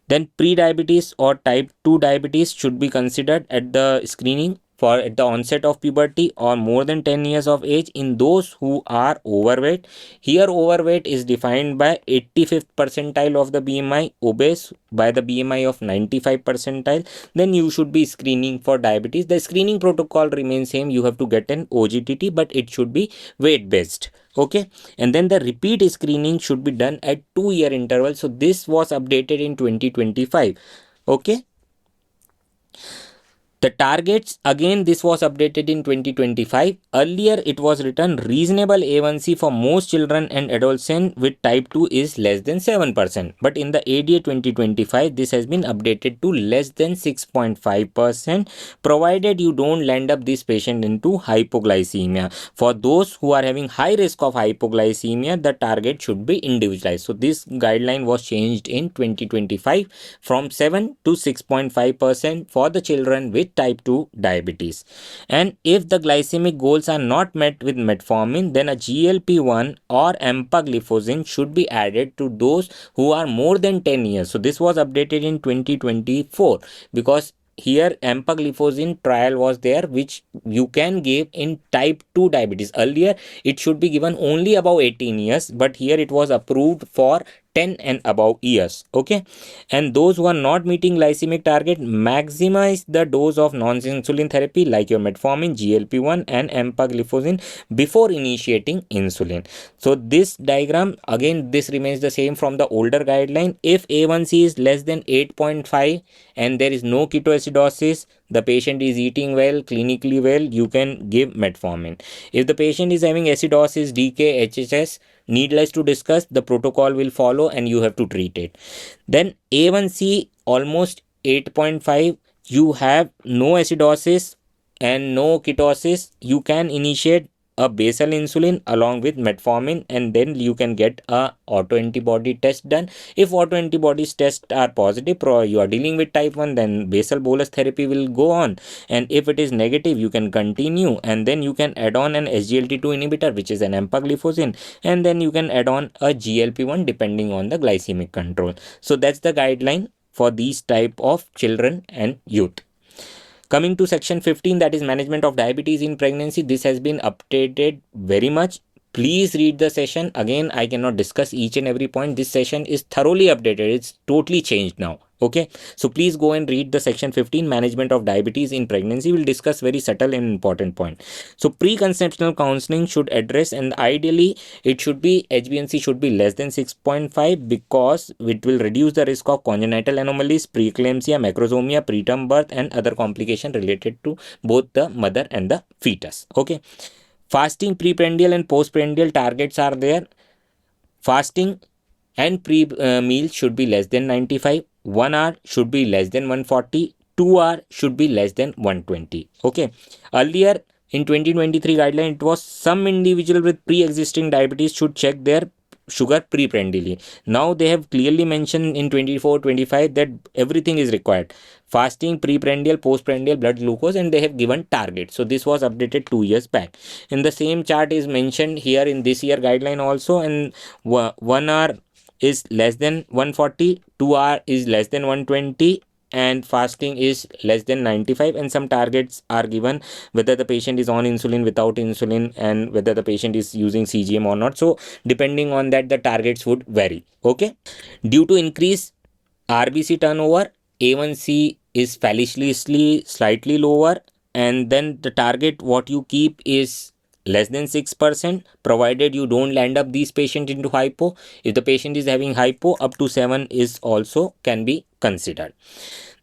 Then pre-diabetes or type 2 diabetes should be considered at the screening for at the onset of puberty or more than 10 years of age in those who are overweight. Here overweight is defined by 85th percentile of the BMI, obese by the BMI of 95 percentile. Then you should be screening for diabetes. The screening protocol remains same. You have to get an OGTT, but it should be weight based. Okay, and then the repeat screening should be done at 2-year interval. So this was updated in 2025. Okay, the targets, again this was updated in 2025. Earlier it was written reasonable A1C for most children and adolescents with type 2 is less than 7%. But in the ADA 2025, this has been updated to less than 6.5%, provided you don't land up this patient into hypoglycemia. For those who are having high risk of hypoglycemia, the target should be individualized. So this guideline was changed in 2025 from 7 to 6.5% for the children with type 2 diabetes. And if the glycemic goals are not met with metformin, then a GLP-1 or empagliflozin should be added to those who are more than 10 years. So this was updated in 2024 because here empagliflozin trial was there, which you can give in type 2 diabetes. Earlier it should be given only above 18 years, but here it was approved for 10 and above years. Okay, and those who are not meeting glycemic target, maximize the dose of non-insulin therapy like your metformin, GLP-1 and empagliflozin before initiating insulin. So this diagram again, this remains the same from the older guideline. If A1C is less than 8.5 and there is no ketoacidosis, the patient is eating well, clinically well, you can give metformin. If the patient is having acidosis, DK, HHS, needless to discuss, the protocol will follow and you have to treat it. Then A1C almost 8.5, you have no acidosis and no ketosis, you can initiate a basal insulin along with metformin, and then you can get a autoantibody test done. If autoantibodies tests are positive, you are dealing with type 1, then basal bolus therapy will go on, and if it is negative, you can continue, and then you can add on an SGLT2 inhibitor, which is an empagliflozin, and then you can add on a GLP-1 depending on the glycemic control. So that's the guideline for these type of children and youth. Coming to section 15, that is management of diabetes in pregnancy. This has been updated very much. Please read the session. Again, I cannot discuss each and every point. This session is thoroughly updated. It's totally changed now. Okay, so please go and read the section 15, management of diabetes in pregnancy. We'll discuss very subtle and important point. So preconceptional counseling should address, and ideally it should be, HbA1c should be less than 6.5 because it will reduce the risk of congenital anomalies, preeclampsia, macrosomia, preterm birth and other complication related to both the mother and the fetus. Okay, fasting preprandial and postprandial targets are there. Fasting and pre-meal should be less than 95, 1 hour should be less than 140, 2 hour should be less than 120. Okay, earlier in 2023 guideline, it was some individual with pre-existing diabetes should check their sugar preprandially. Now they have clearly mentioned in 24-25 that everything is required: fasting, preprandial, postprandial, blood glucose, and they have given target. So this was updated 2 years back. And the same chart is mentioned here in this year guideline also, and 1 hour is less than 140, 2 hour is less than 120, and fasting is less than 95, and some targets are given whether the patient is on insulin, without insulin, and whether the patient is using CGM or not. So depending on that, the targets would vary. Okay, due to increase RBC turnover, A1C is fallaciously slightly lower, and then the target what you keep is less than 6%, provided you don't land up these patients into hypo. If the patient is having hypo, up to 7 is also can be considered.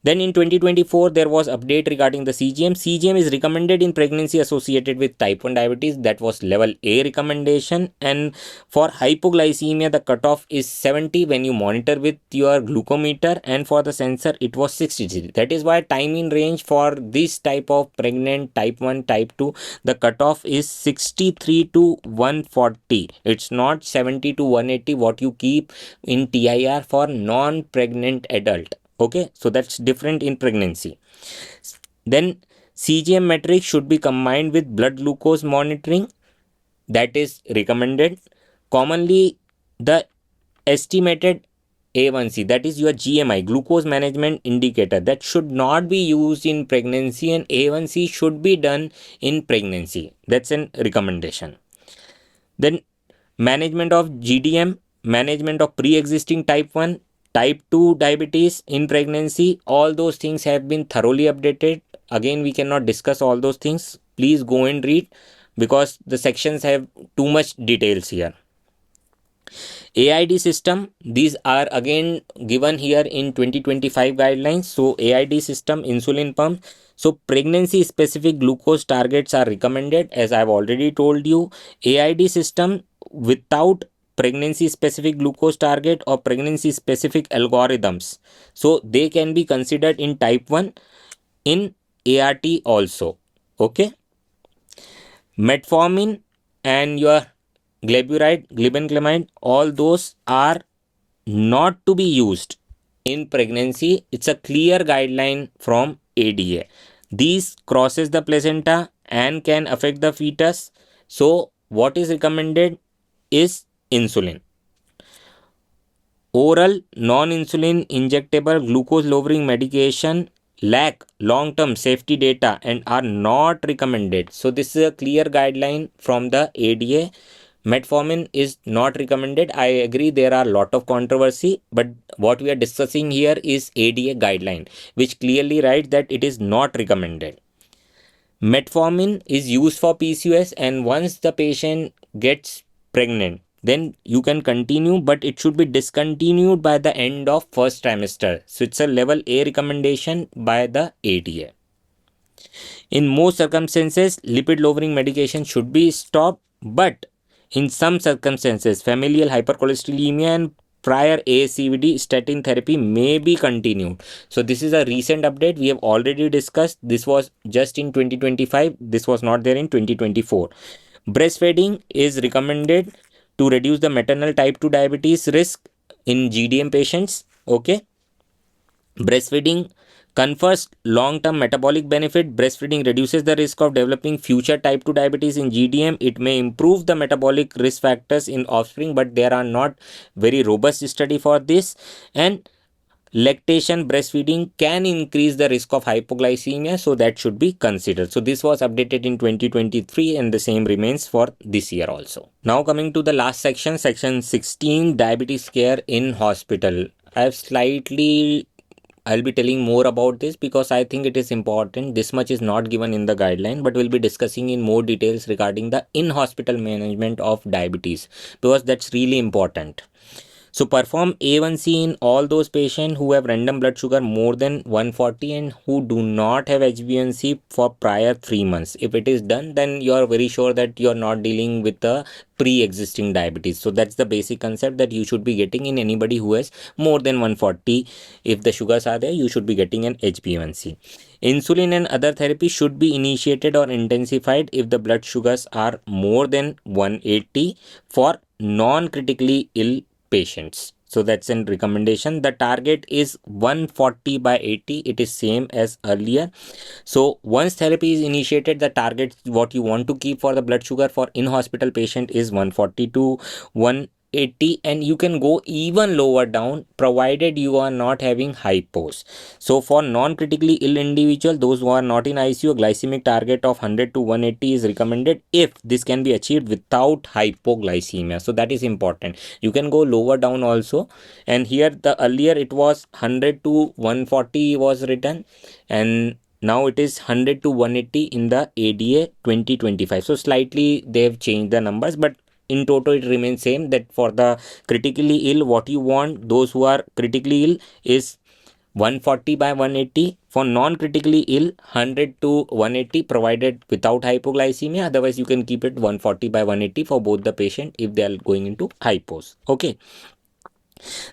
Then in 2024, there was update regarding the CGM. CGM is recommended in pregnancy associated with type 1 diabetes. That was level A recommendation. And for hypoglycemia, the cutoff is 70 when you monitor with your glucometer, and for the sensor, it was 60. That is why time in range for this type of pregnant type 1, type 2, the cutoff is 63 to 140. It's not 70 to 180 what you keep in TIR for non-pregnant adult. Okay, so that's different in pregnancy. Then CGM metric should be combined with blood glucose monitoring. That is recommended. Commonly, the estimated A1C, that is your GMI, glucose management indicator, that should not be used in pregnancy, and A1C should be done in pregnancy. That's a recommendation. Then management of GDM, management of pre-existing type 1, type 2 diabetes in pregnancy, all those things have been thoroughly updated. Again, we cannot discuss all those things. Please go and read because the sections have too much details here. AID system, these are again given here in 2025 guidelines. So AID system, insulin pump. So pregnancy specific glucose targets are recommended, as I've already told you. AID system without pregnancy specific glucose target or pregnancy specific algorithms, so they can be considered in type 1 in ART also. Okay, metformin and your gleburide, glibenclamide, all those are not to be used in pregnancy. It's a clear guideline from ADA. These crosses the placenta and can affect the fetus. So what is recommended is insulin. Oral non-insulin injectable glucose lowering medication lack long-term safety data and are not recommended. So this is a clear guideline from the ADA. Metformin is not recommended. I agree there are a lot of controversy, but what we are discussing here is ADA guideline, which clearly writes that it is not recommended. Metformin is used for PCOS, and once the patient gets pregnant, then you can continue, but it should be discontinued by the end of first trimester. So it's a level A recommendation by the ADA. In most circumstances, lipid lowering medication should be stopped, but in some circumstances, familial hypercholesterolemia and prior ASCVD statin therapy may be continued. So this is a recent update we have already discussed. This was just in 2025. This was not there in 2024. Breastfeeding is recommended to reduce the maternal type 2 diabetes risk in GDM patients. Okay. Breastfeeding confers long-term metabolic benefit. Breastfeeding reduces the risk of developing future type 2 diabetes in GDM. It may improve the metabolic risk factors in offspring, but there are not very robust study for this. And lactation breastfeeding can increase the risk of hypoglycemia, so that should be considered. So this was updated in 2023 and the same remains for this year also. Now coming to the last section, section 16, diabetes care in hospital. I'll be telling more about this because I think it is important. This much is not given in the guideline, but we'll be discussing in more details regarding the in-hospital management of diabetes because that's really important. So perform A1C in all those patients who have random blood sugar more than 140 and who do not have HbA1c for prior 3 months. If it is done, then you are very sure that you are not dealing with a pre-existing diabetes. So that's the basic concept that you should be getting in anybody who has more than 140. If the sugars are there, you should be getting an HbA1c. Insulin and other therapy should be initiated or intensified if the blood sugars are more than 180 for non-critically ill patients. So that's a recommendation. The target is 140 by 80. It is same as earlier. So once therapy is initiated, the target what you want to keep for the blood sugar for in-hospital patient is 140 to 180, and you can go even lower down provided you are not having hypos. So for non-critically ill individual, those who are not in ICU, a glycemic target of 100 to 180 is recommended if this can be achieved without hypoglycemia. So that is important. You can go lower down also, and here the earlier it was 100 to 140 was written, and now it is 100 to 180 in the ADA 2025. So slightly they have changed the numbers, but in total it remains same, that for the critically ill what you want, those who are critically ill, is 140 by 180. For non-critically ill, 100 to 180 provided without hypoglycemia. Otherwise you can keep it 140 by 180 for both the patient if they are going into hypos. Okay.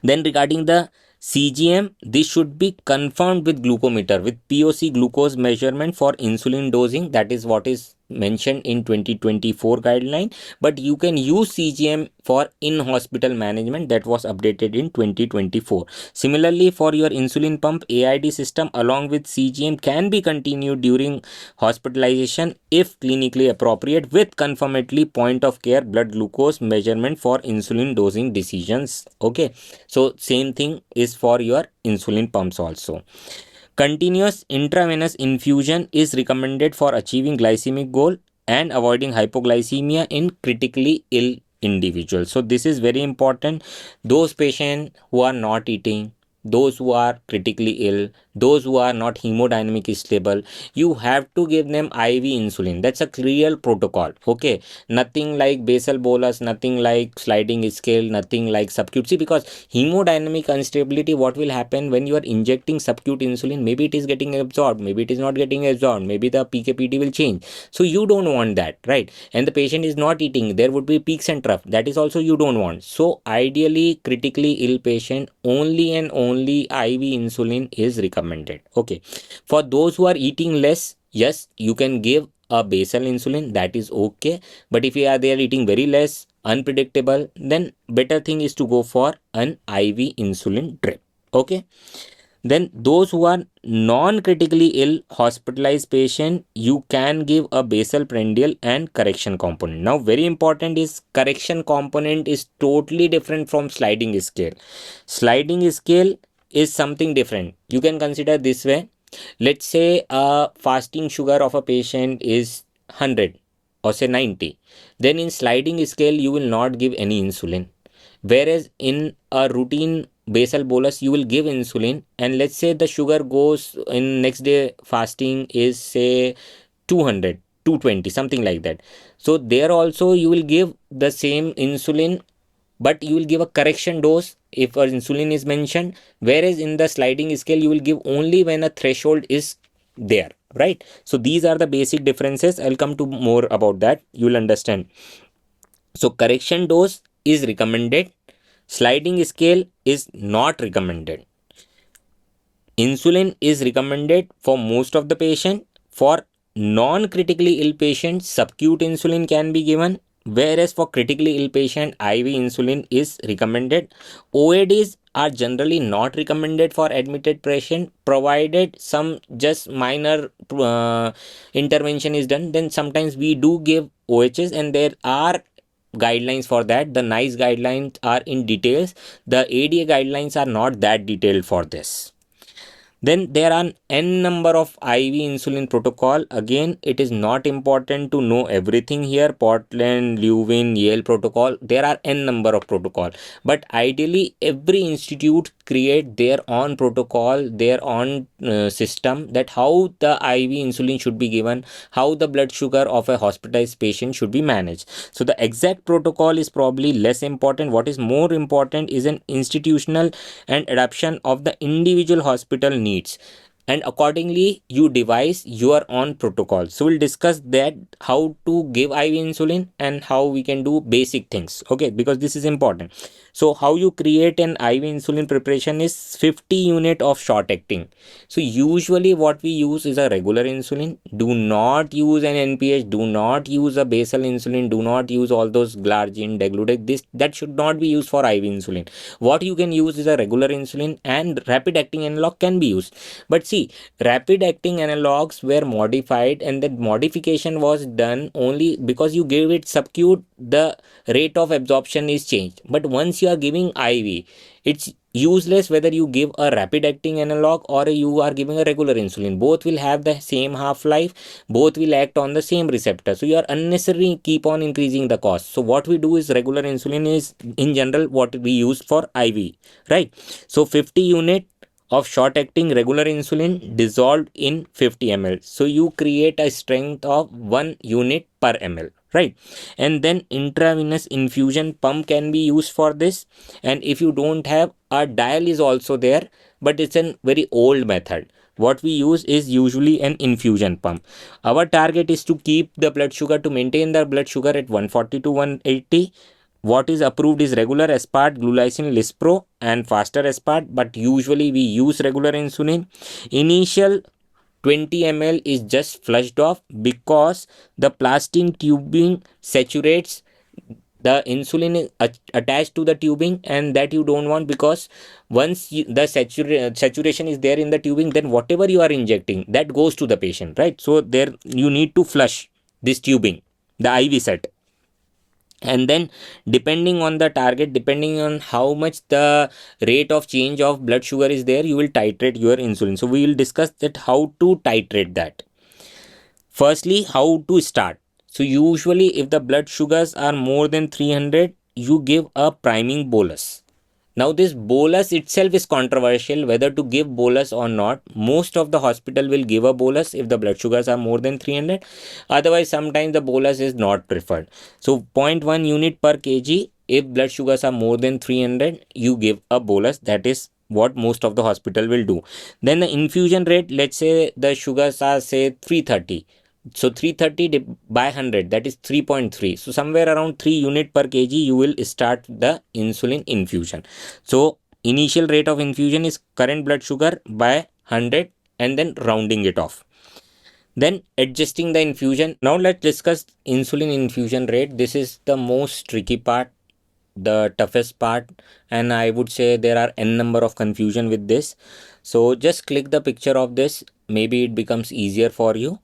Then regarding the CGM, this should be confirmed with glucometer with POC glucose measurement for insulin dosing. That is what is mentioned in 2024 guideline, but you can use CGM for in-hospital management. That was updated in 2024. Similarly, for your insulin pump, AID system along with CGM can be continued during hospitalization if clinically appropriate, with confirmatory point of care blood glucose measurement for insulin dosing decisions. Okay, so same thing is for your insulin pumps also. Continuous intravenous infusion is recommended for achieving glycemic goal and avoiding hypoglycemia in critically ill individuals. So this is very important. Those patients who are not eating, those who are critically ill, those who are not hemodynamic stable, you have to give them IV insulin. That's a clear protocol. Okay, nothing like basal bolus, nothing like sliding scale, nothing like subcute. See, because hemodynamic instability, what will happen when you are injecting subcute insulin, maybe it is getting absorbed, maybe it is not getting absorbed, maybe the PKPD will change. So you don't want that, right? And the patient is not eating, there would be peaks and trough, that is also you don't want. So ideally critically ill patient, only and only IV insulin is recommended. Okay, for those who are eating less, yes, you can give a basal insulin, that is okay. But if they are eating very less, unpredictable, then better thing is to go for an IV insulin drip. Okay, then those who are non-critically ill hospitalized patient, you can give a basal prandial and correction component. Now very important is correction component is totally different from sliding scale. Sliding scale is something different. You can consider this way. Let's say a fasting sugar of a patient is 100 or say 90. Then in sliding scale, you will not give any insulin. Whereas in a routine basal bolus, you will give insulin. And let's say the sugar goes in next day fasting is say 200, 220, something like that. So there also you will give the same insulin, but you will give a correction dose if a insulin is mentioned, whereas in the sliding scale you will give only when a threshold is there, right? So these are the basic differences. I'll come to more about that, you will understand. So correction dose is recommended, sliding scale is not recommended. Insulin is recommended for most of the patient. For non-critically ill patients, subcute insulin can be given, whereas for critically ill patient, IV insulin is recommended. OADs are generally not recommended for admitted patient, provided some just minor intervention is done. Then sometimes we do give OHs, and there are guidelines for that. The NICE guidelines are in details. The ADA guidelines are not that detailed for this. Then there are n number of IV insulin protocol. Again, it is not important to know everything here. Portland, Leuven, Yale protocol. There are n number of protocol. But ideally, every institute create their own protocol, their own system, that how the IV insulin should be given, how the blood sugar of a hospitalized patient should be managed. So the exact protocol is probably less important. What is more important is an institutional and adaptation of the individual hospital needs, and accordingly you devise your own protocol. So we'll discuss that, how to give IV insulin and how we can do basic things, okay, because this is important. So how you create an IV insulin preparation is 50 unit of short acting. So usually what we use is a regular insulin. Do not use an NPH, do not use a basal insulin, do not use all those glargine, degludec. This that should not be used for IV insulin. What you can use is a regular insulin, and rapid acting analog can be used. But see, rapid acting analogs were modified, and that modification was done only because you gave it subcute, the rate of absorption is changed. But once you are giving IV, it's useless whether you give a rapid acting analog or you are giving a regular insulin. Both will have the same half life, both will act on the same receptor, so you are unnecessarily keep on increasing the cost. So what we do is regular insulin is in general what we use for IV, right? So 50 unit of short acting regular insulin dissolved in 50 ml. So you create a strength of 1 unit per ml, right? And then intravenous infusion pump can be used for this. And if you don't have, a dial is also there, but it's a very old method. What we use is usually an infusion pump. Our target is to keep the blood sugar, to maintain the blood sugar at 140 to 180. What is approved is regular aspart, glulicin, lispro, and faster aspart, but usually we use regular insulin. Initial 20 ml is just flushed off because the plastic tubing saturates, the insulin is attached to the tubing, and that you don't want, because once the saturation is there in the tubing, then whatever you are injecting, that goes to the patient, right? So there you need to flush this tubing, the IV set. And then depending on the target, depending on how much the rate of change of blood sugar is there, you will titrate your insulin. So we will discuss that how to titrate that. Firstly, how to start. So usually if the blood sugars are more than 300, you give a priming bolus. Now this bolus itself is controversial whether to give bolus or not. Most of the hospital will give a bolus if the blood sugars are more than 300. Otherwise sometimes the bolus is not preferred. So 0 0.1 unit per kg, if blood sugars are more than 300, you give a bolus. That is what most of the hospital will do. Then the infusion rate, let's say the sugars are say 330. So 330 by 100, that is 3.3. So somewhere around 3 unit per kg you will start the insulin infusion. So initial rate of infusion is current blood sugar by 100, and then rounding it off. Then adjusting the infusion. Now let's discuss insulin infusion rate. This is the most tricky part, the toughest part, and I would say there are n number of confusion with this. So just click the picture of this, maybe it becomes easier for you.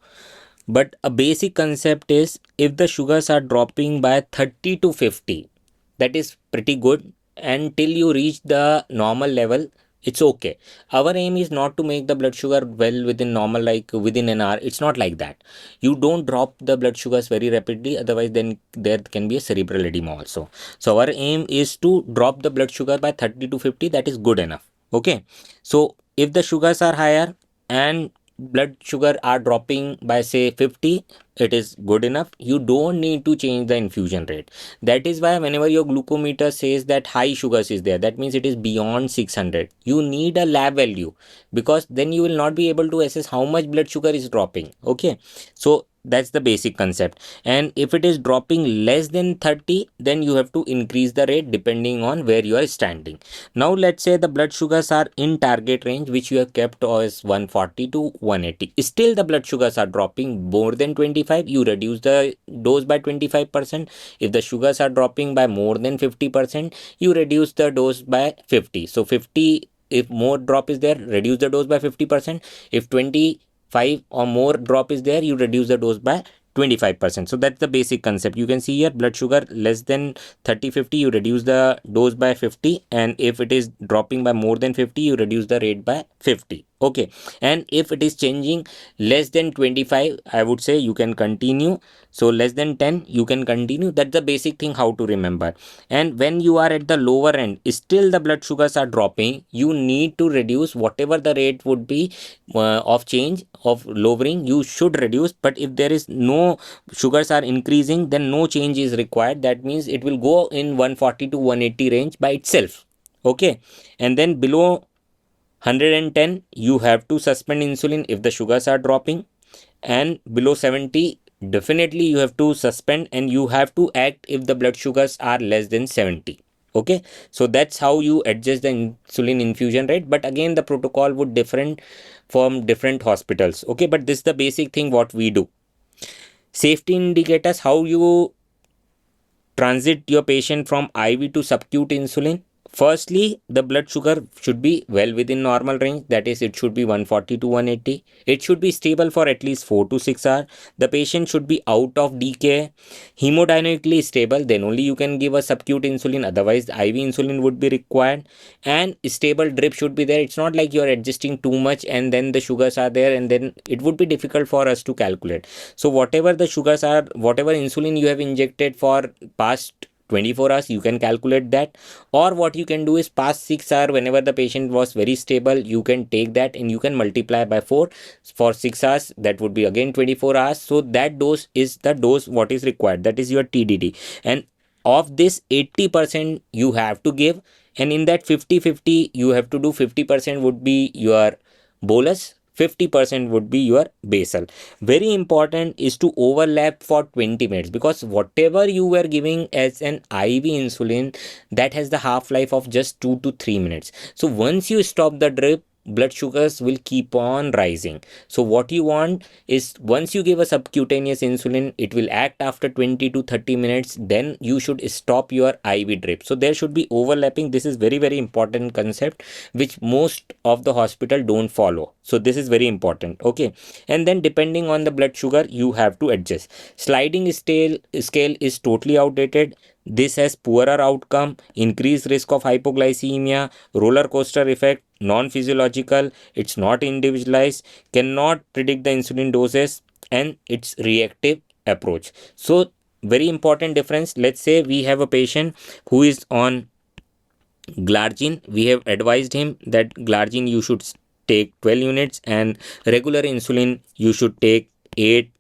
But a basic concept is, if the sugars are dropping by 30 to 50, that is pretty good. And till you reach the normal level, it's okay. Our aim is not to make the blood sugar well within normal, like within an hour. It's not like that. You don't drop the blood sugars very rapidly, otherwise then there can be a cerebral edema also. So our aim is to drop the blood sugar by 30 to 50. That is good enough. Okay. So if the sugars are higher and blood sugar are dropping by say 50, it is good enough. You don't need to change the infusion rate. That is why whenever your glucometer says that high sugars is there, that means it is beyond 600. You need a lab value, because then you will not be able to assess how much blood sugar is dropping. Okay. So that's the basic concept. And if it is dropping less than 30, then you have to increase the rate depending on where you are standing. Now let's say the blood sugars are in target range, which you have kept as 140 to 180. Still the blood sugars are dropping more than 25. You reduce the dose by 25%. If the sugars are dropping by more than 50%, you reduce the dose by 50. So 50, if more drop is there, reduce the dose by 50%. If 25 or more drop is there, you reduce the dose by 25%. So that's the basic concept. You can see here blood sugar less than 30-50, you reduce the dose by 50, and if it is dropping by more than 50, you reduce the rate by 50. Okay. And if it is changing less than 25, I would say you can continue. So less than 10, you can continue. That's the basic thing how to remember. And when you are at the lower end, still the blood sugars are dropping, you need to reduce whatever the rate would be of change of lowering, you should reduce. But if there is no sugars are increasing, then no change is required. That means it will go in 140 to 180 range by itself. Okay. And then below 110, you have to suspend insulin if the sugars are dropping, and below 70, definitely you have to suspend, and you have to act if the blood sugars are less than 70. Okay. So that's how you adjust the insulin infusion rate, but again the protocol would different from different hospitals. Okay. But this is the basic thing what we do. Safety indicators, how you transit your patient from IV to subcute insulin. Firstly, the blood sugar should be well within normal range. That is, it should be 140 to 180. It should be stable for at least 4 to 6 hours. The patient should be out of decay, hemodynamically stable. Then only you can give a subcute insulin. Otherwise, IV insulin would be required. And stable drip should be there. It's not like you are adjusting too much and then the sugars are there, and then it would be difficult for us to calculate. So whatever the sugars are, whatever insulin you have injected for past 24 hours, you can calculate that. Or what you can do is past 6 hours, whenever the patient was very stable, you can take that and you can multiply by 4 for 6 hours. That would be again 24 hours. So that dose is the dose what is required. That is your TDD. And of this, 80% you have to give, and in that 50-50 you have to do 50% would be your bolus, 50% would be your basal. Very important is to overlap for 20 minutes, because whatever you were giving as an IV insulin, that has the half life of just 2 to 3 minutes. So once you stop the drip, blood sugars will keep on rising. So what you want is, once you give a subcutaneous insulin, it will act after 20 to 30 minutes, then you should stop your IV drip. So there should be overlapping. This is very, very important concept which most of the hospital don't follow. So this is very important. Okay. And then depending on the blood sugar, you have to adjust. Sliding scale is totally outdated. This has poorer outcome, increased risk of hypoglycemia, roller coaster effect, non-physiological, it's not individualized, cannot predict the insulin doses, and it's reactive approach. So very important difference. Let's say we have a patient who is on glargine. We have advised him that glargine you should take 12 units, and regular insulin you should take 8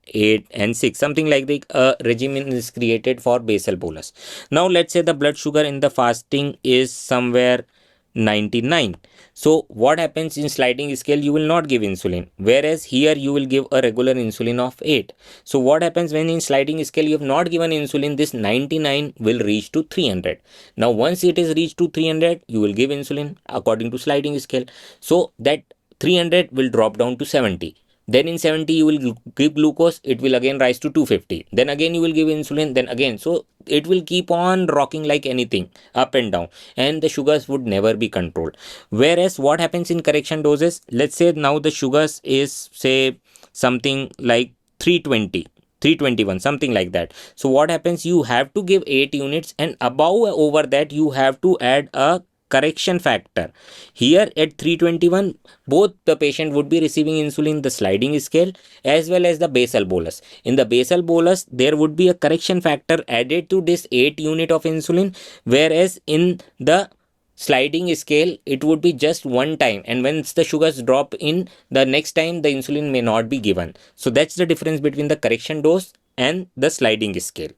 and 6, something like the regimen is created for basal bolus. Now let's say the blood sugar in the fasting is somewhere 99. So what happens in sliding scale, you will not give insulin, whereas here you will give a regular insulin of 8. So what happens when in sliding scale you have not given insulin, this 99 will reach to 300. Now once it is reached to 300, you will give insulin according to sliding scale. So that 300 will drop down to 70. Then in 70 you will give glucose, it will again rise to 250. Then again you will give insulin, then again. So it will keep on rocking like anything, up and down, and the sugars would never be controlled. Whereas what happens in correction doses, let's say now the sugars is say something like 320, 321, something like that. So what happens, you have to give 8 units, and above over that you have to add a correction factor. Here at 321, both the patient would be receiving insulin, the sliding scale, as well as the basal bolus. In the basal bolus, there would be a correction factor added to this 8 unit of insulin, whereas in the sliding scale it would be just one time, and once the sugars drop in, the next time the insulin may not be given. So that's the difference between the correction dose and the sliding scale.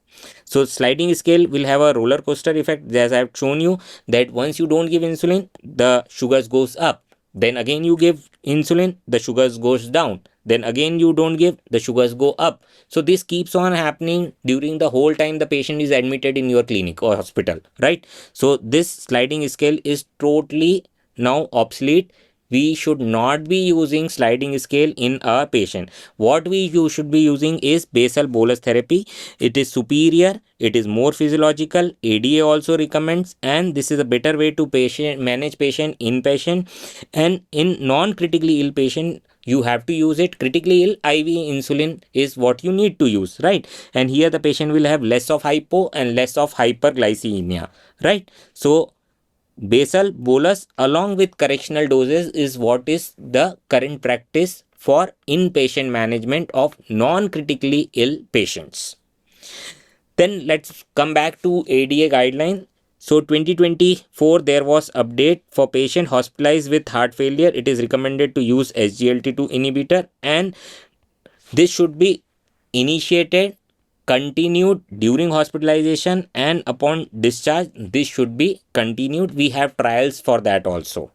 So sliding scale will have a roller coaster effect, as I have shown you, that once you don't give insulin, the sugars goes up, then again you give insulin, the sugars goes down, then again you don't give, the sugars go up. So this keeps on happening during the whole time the patient is admitted in your clinic or hospital, right? So this sliding scale is totally now obsolete. We should not be using sliding scale in a patient. What you should be using is basal bolus therapy. It is superior, it is more physiological, ADA also recommends, and this is a better way to manage patient inpatient. And in non-critically ill patient, you have to use it. Critically ill, IV insulin is what you need to use, right? And here the patient will have less of hypo and less of hyperglycemia, right? So basal bolus along with correctional doses is what is the current practice for inpatient management of non-critically ill patients. Then let's come back to ADA guideline. So 2024 there was update for patient hospitalized with heart failure. It is recommended to use SGLT2 inhibitor, and this should be initiated, continued during hospitalization, and upon discharge this should be continued. We have trials for that also.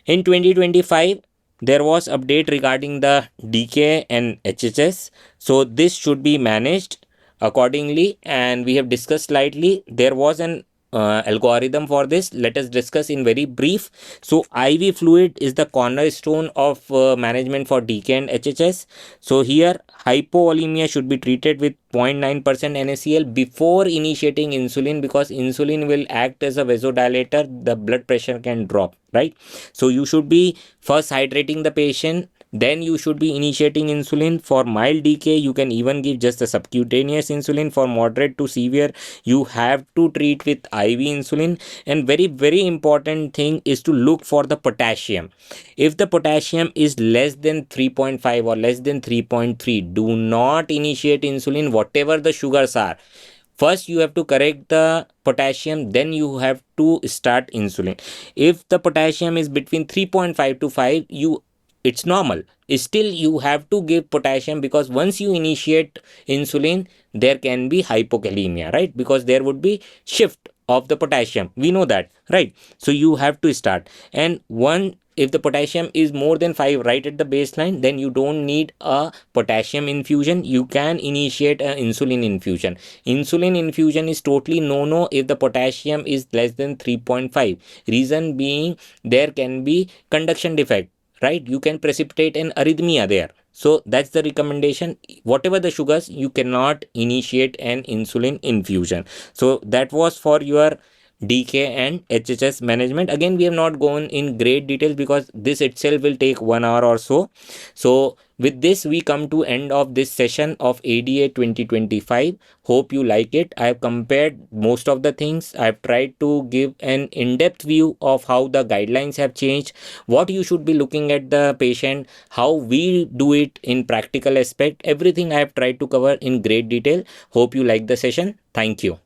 In 2025 there was update regarding the DK and HHS, so this should be managed accordingly, and we have discussed slightly. There was an algorithm for this. Let us discuss in very brief. So IV fluid is the cornerstone of management for DK and HHS. So here hypovolemia should be treated with 0.9% NaCl before initiating insulin, because insulin will act as a vasodilator, the blood pressure can drop, right? So you should be first hydrating the patient, then you should be initiating insulin. For mild DK you can even give just a subcutaneous insulin. For moderate to severe you have to treat with IV insulin. And very important thing is to look for the potassium. If the potassium is less than 3.5 or less than 3.3, do not initiate insulin whatever the sugars are. First you have to correct the potassium, then you have to start insulin. If the potassium is between 3.5 to 5, it's normal. Still you have to give potassium, because once you initiate insulin there can be hypokalemia, right? Because there would be shift of the potassium, we know that, right? So you have to start. And if the potassium is more than 5 right at the baseline, then you don't need a potassium infusion. You can initiate an insulin infusion. Insulin infusion is totally no if the potassium is less than 3.5. Reason being, there can be conduction defect, right? You can precipitate an arrhythmia there. So that's the recommendation. Whatever the sugars, you cannot initiate an insulin infusion. So that was for your DK and HHS management. Again, we have not gone in great details because this itself will take 1 hour or so. So with this we come to end of this session of ADA 2025. Hope you like it. I have compared most of the things. I have tried to give an in-depth view of how the guidelines have changed, what you should be looking at the patient, how we do it in practical aspect. Everything I have tried to cover in great detail. Hope you like the session. Thank you.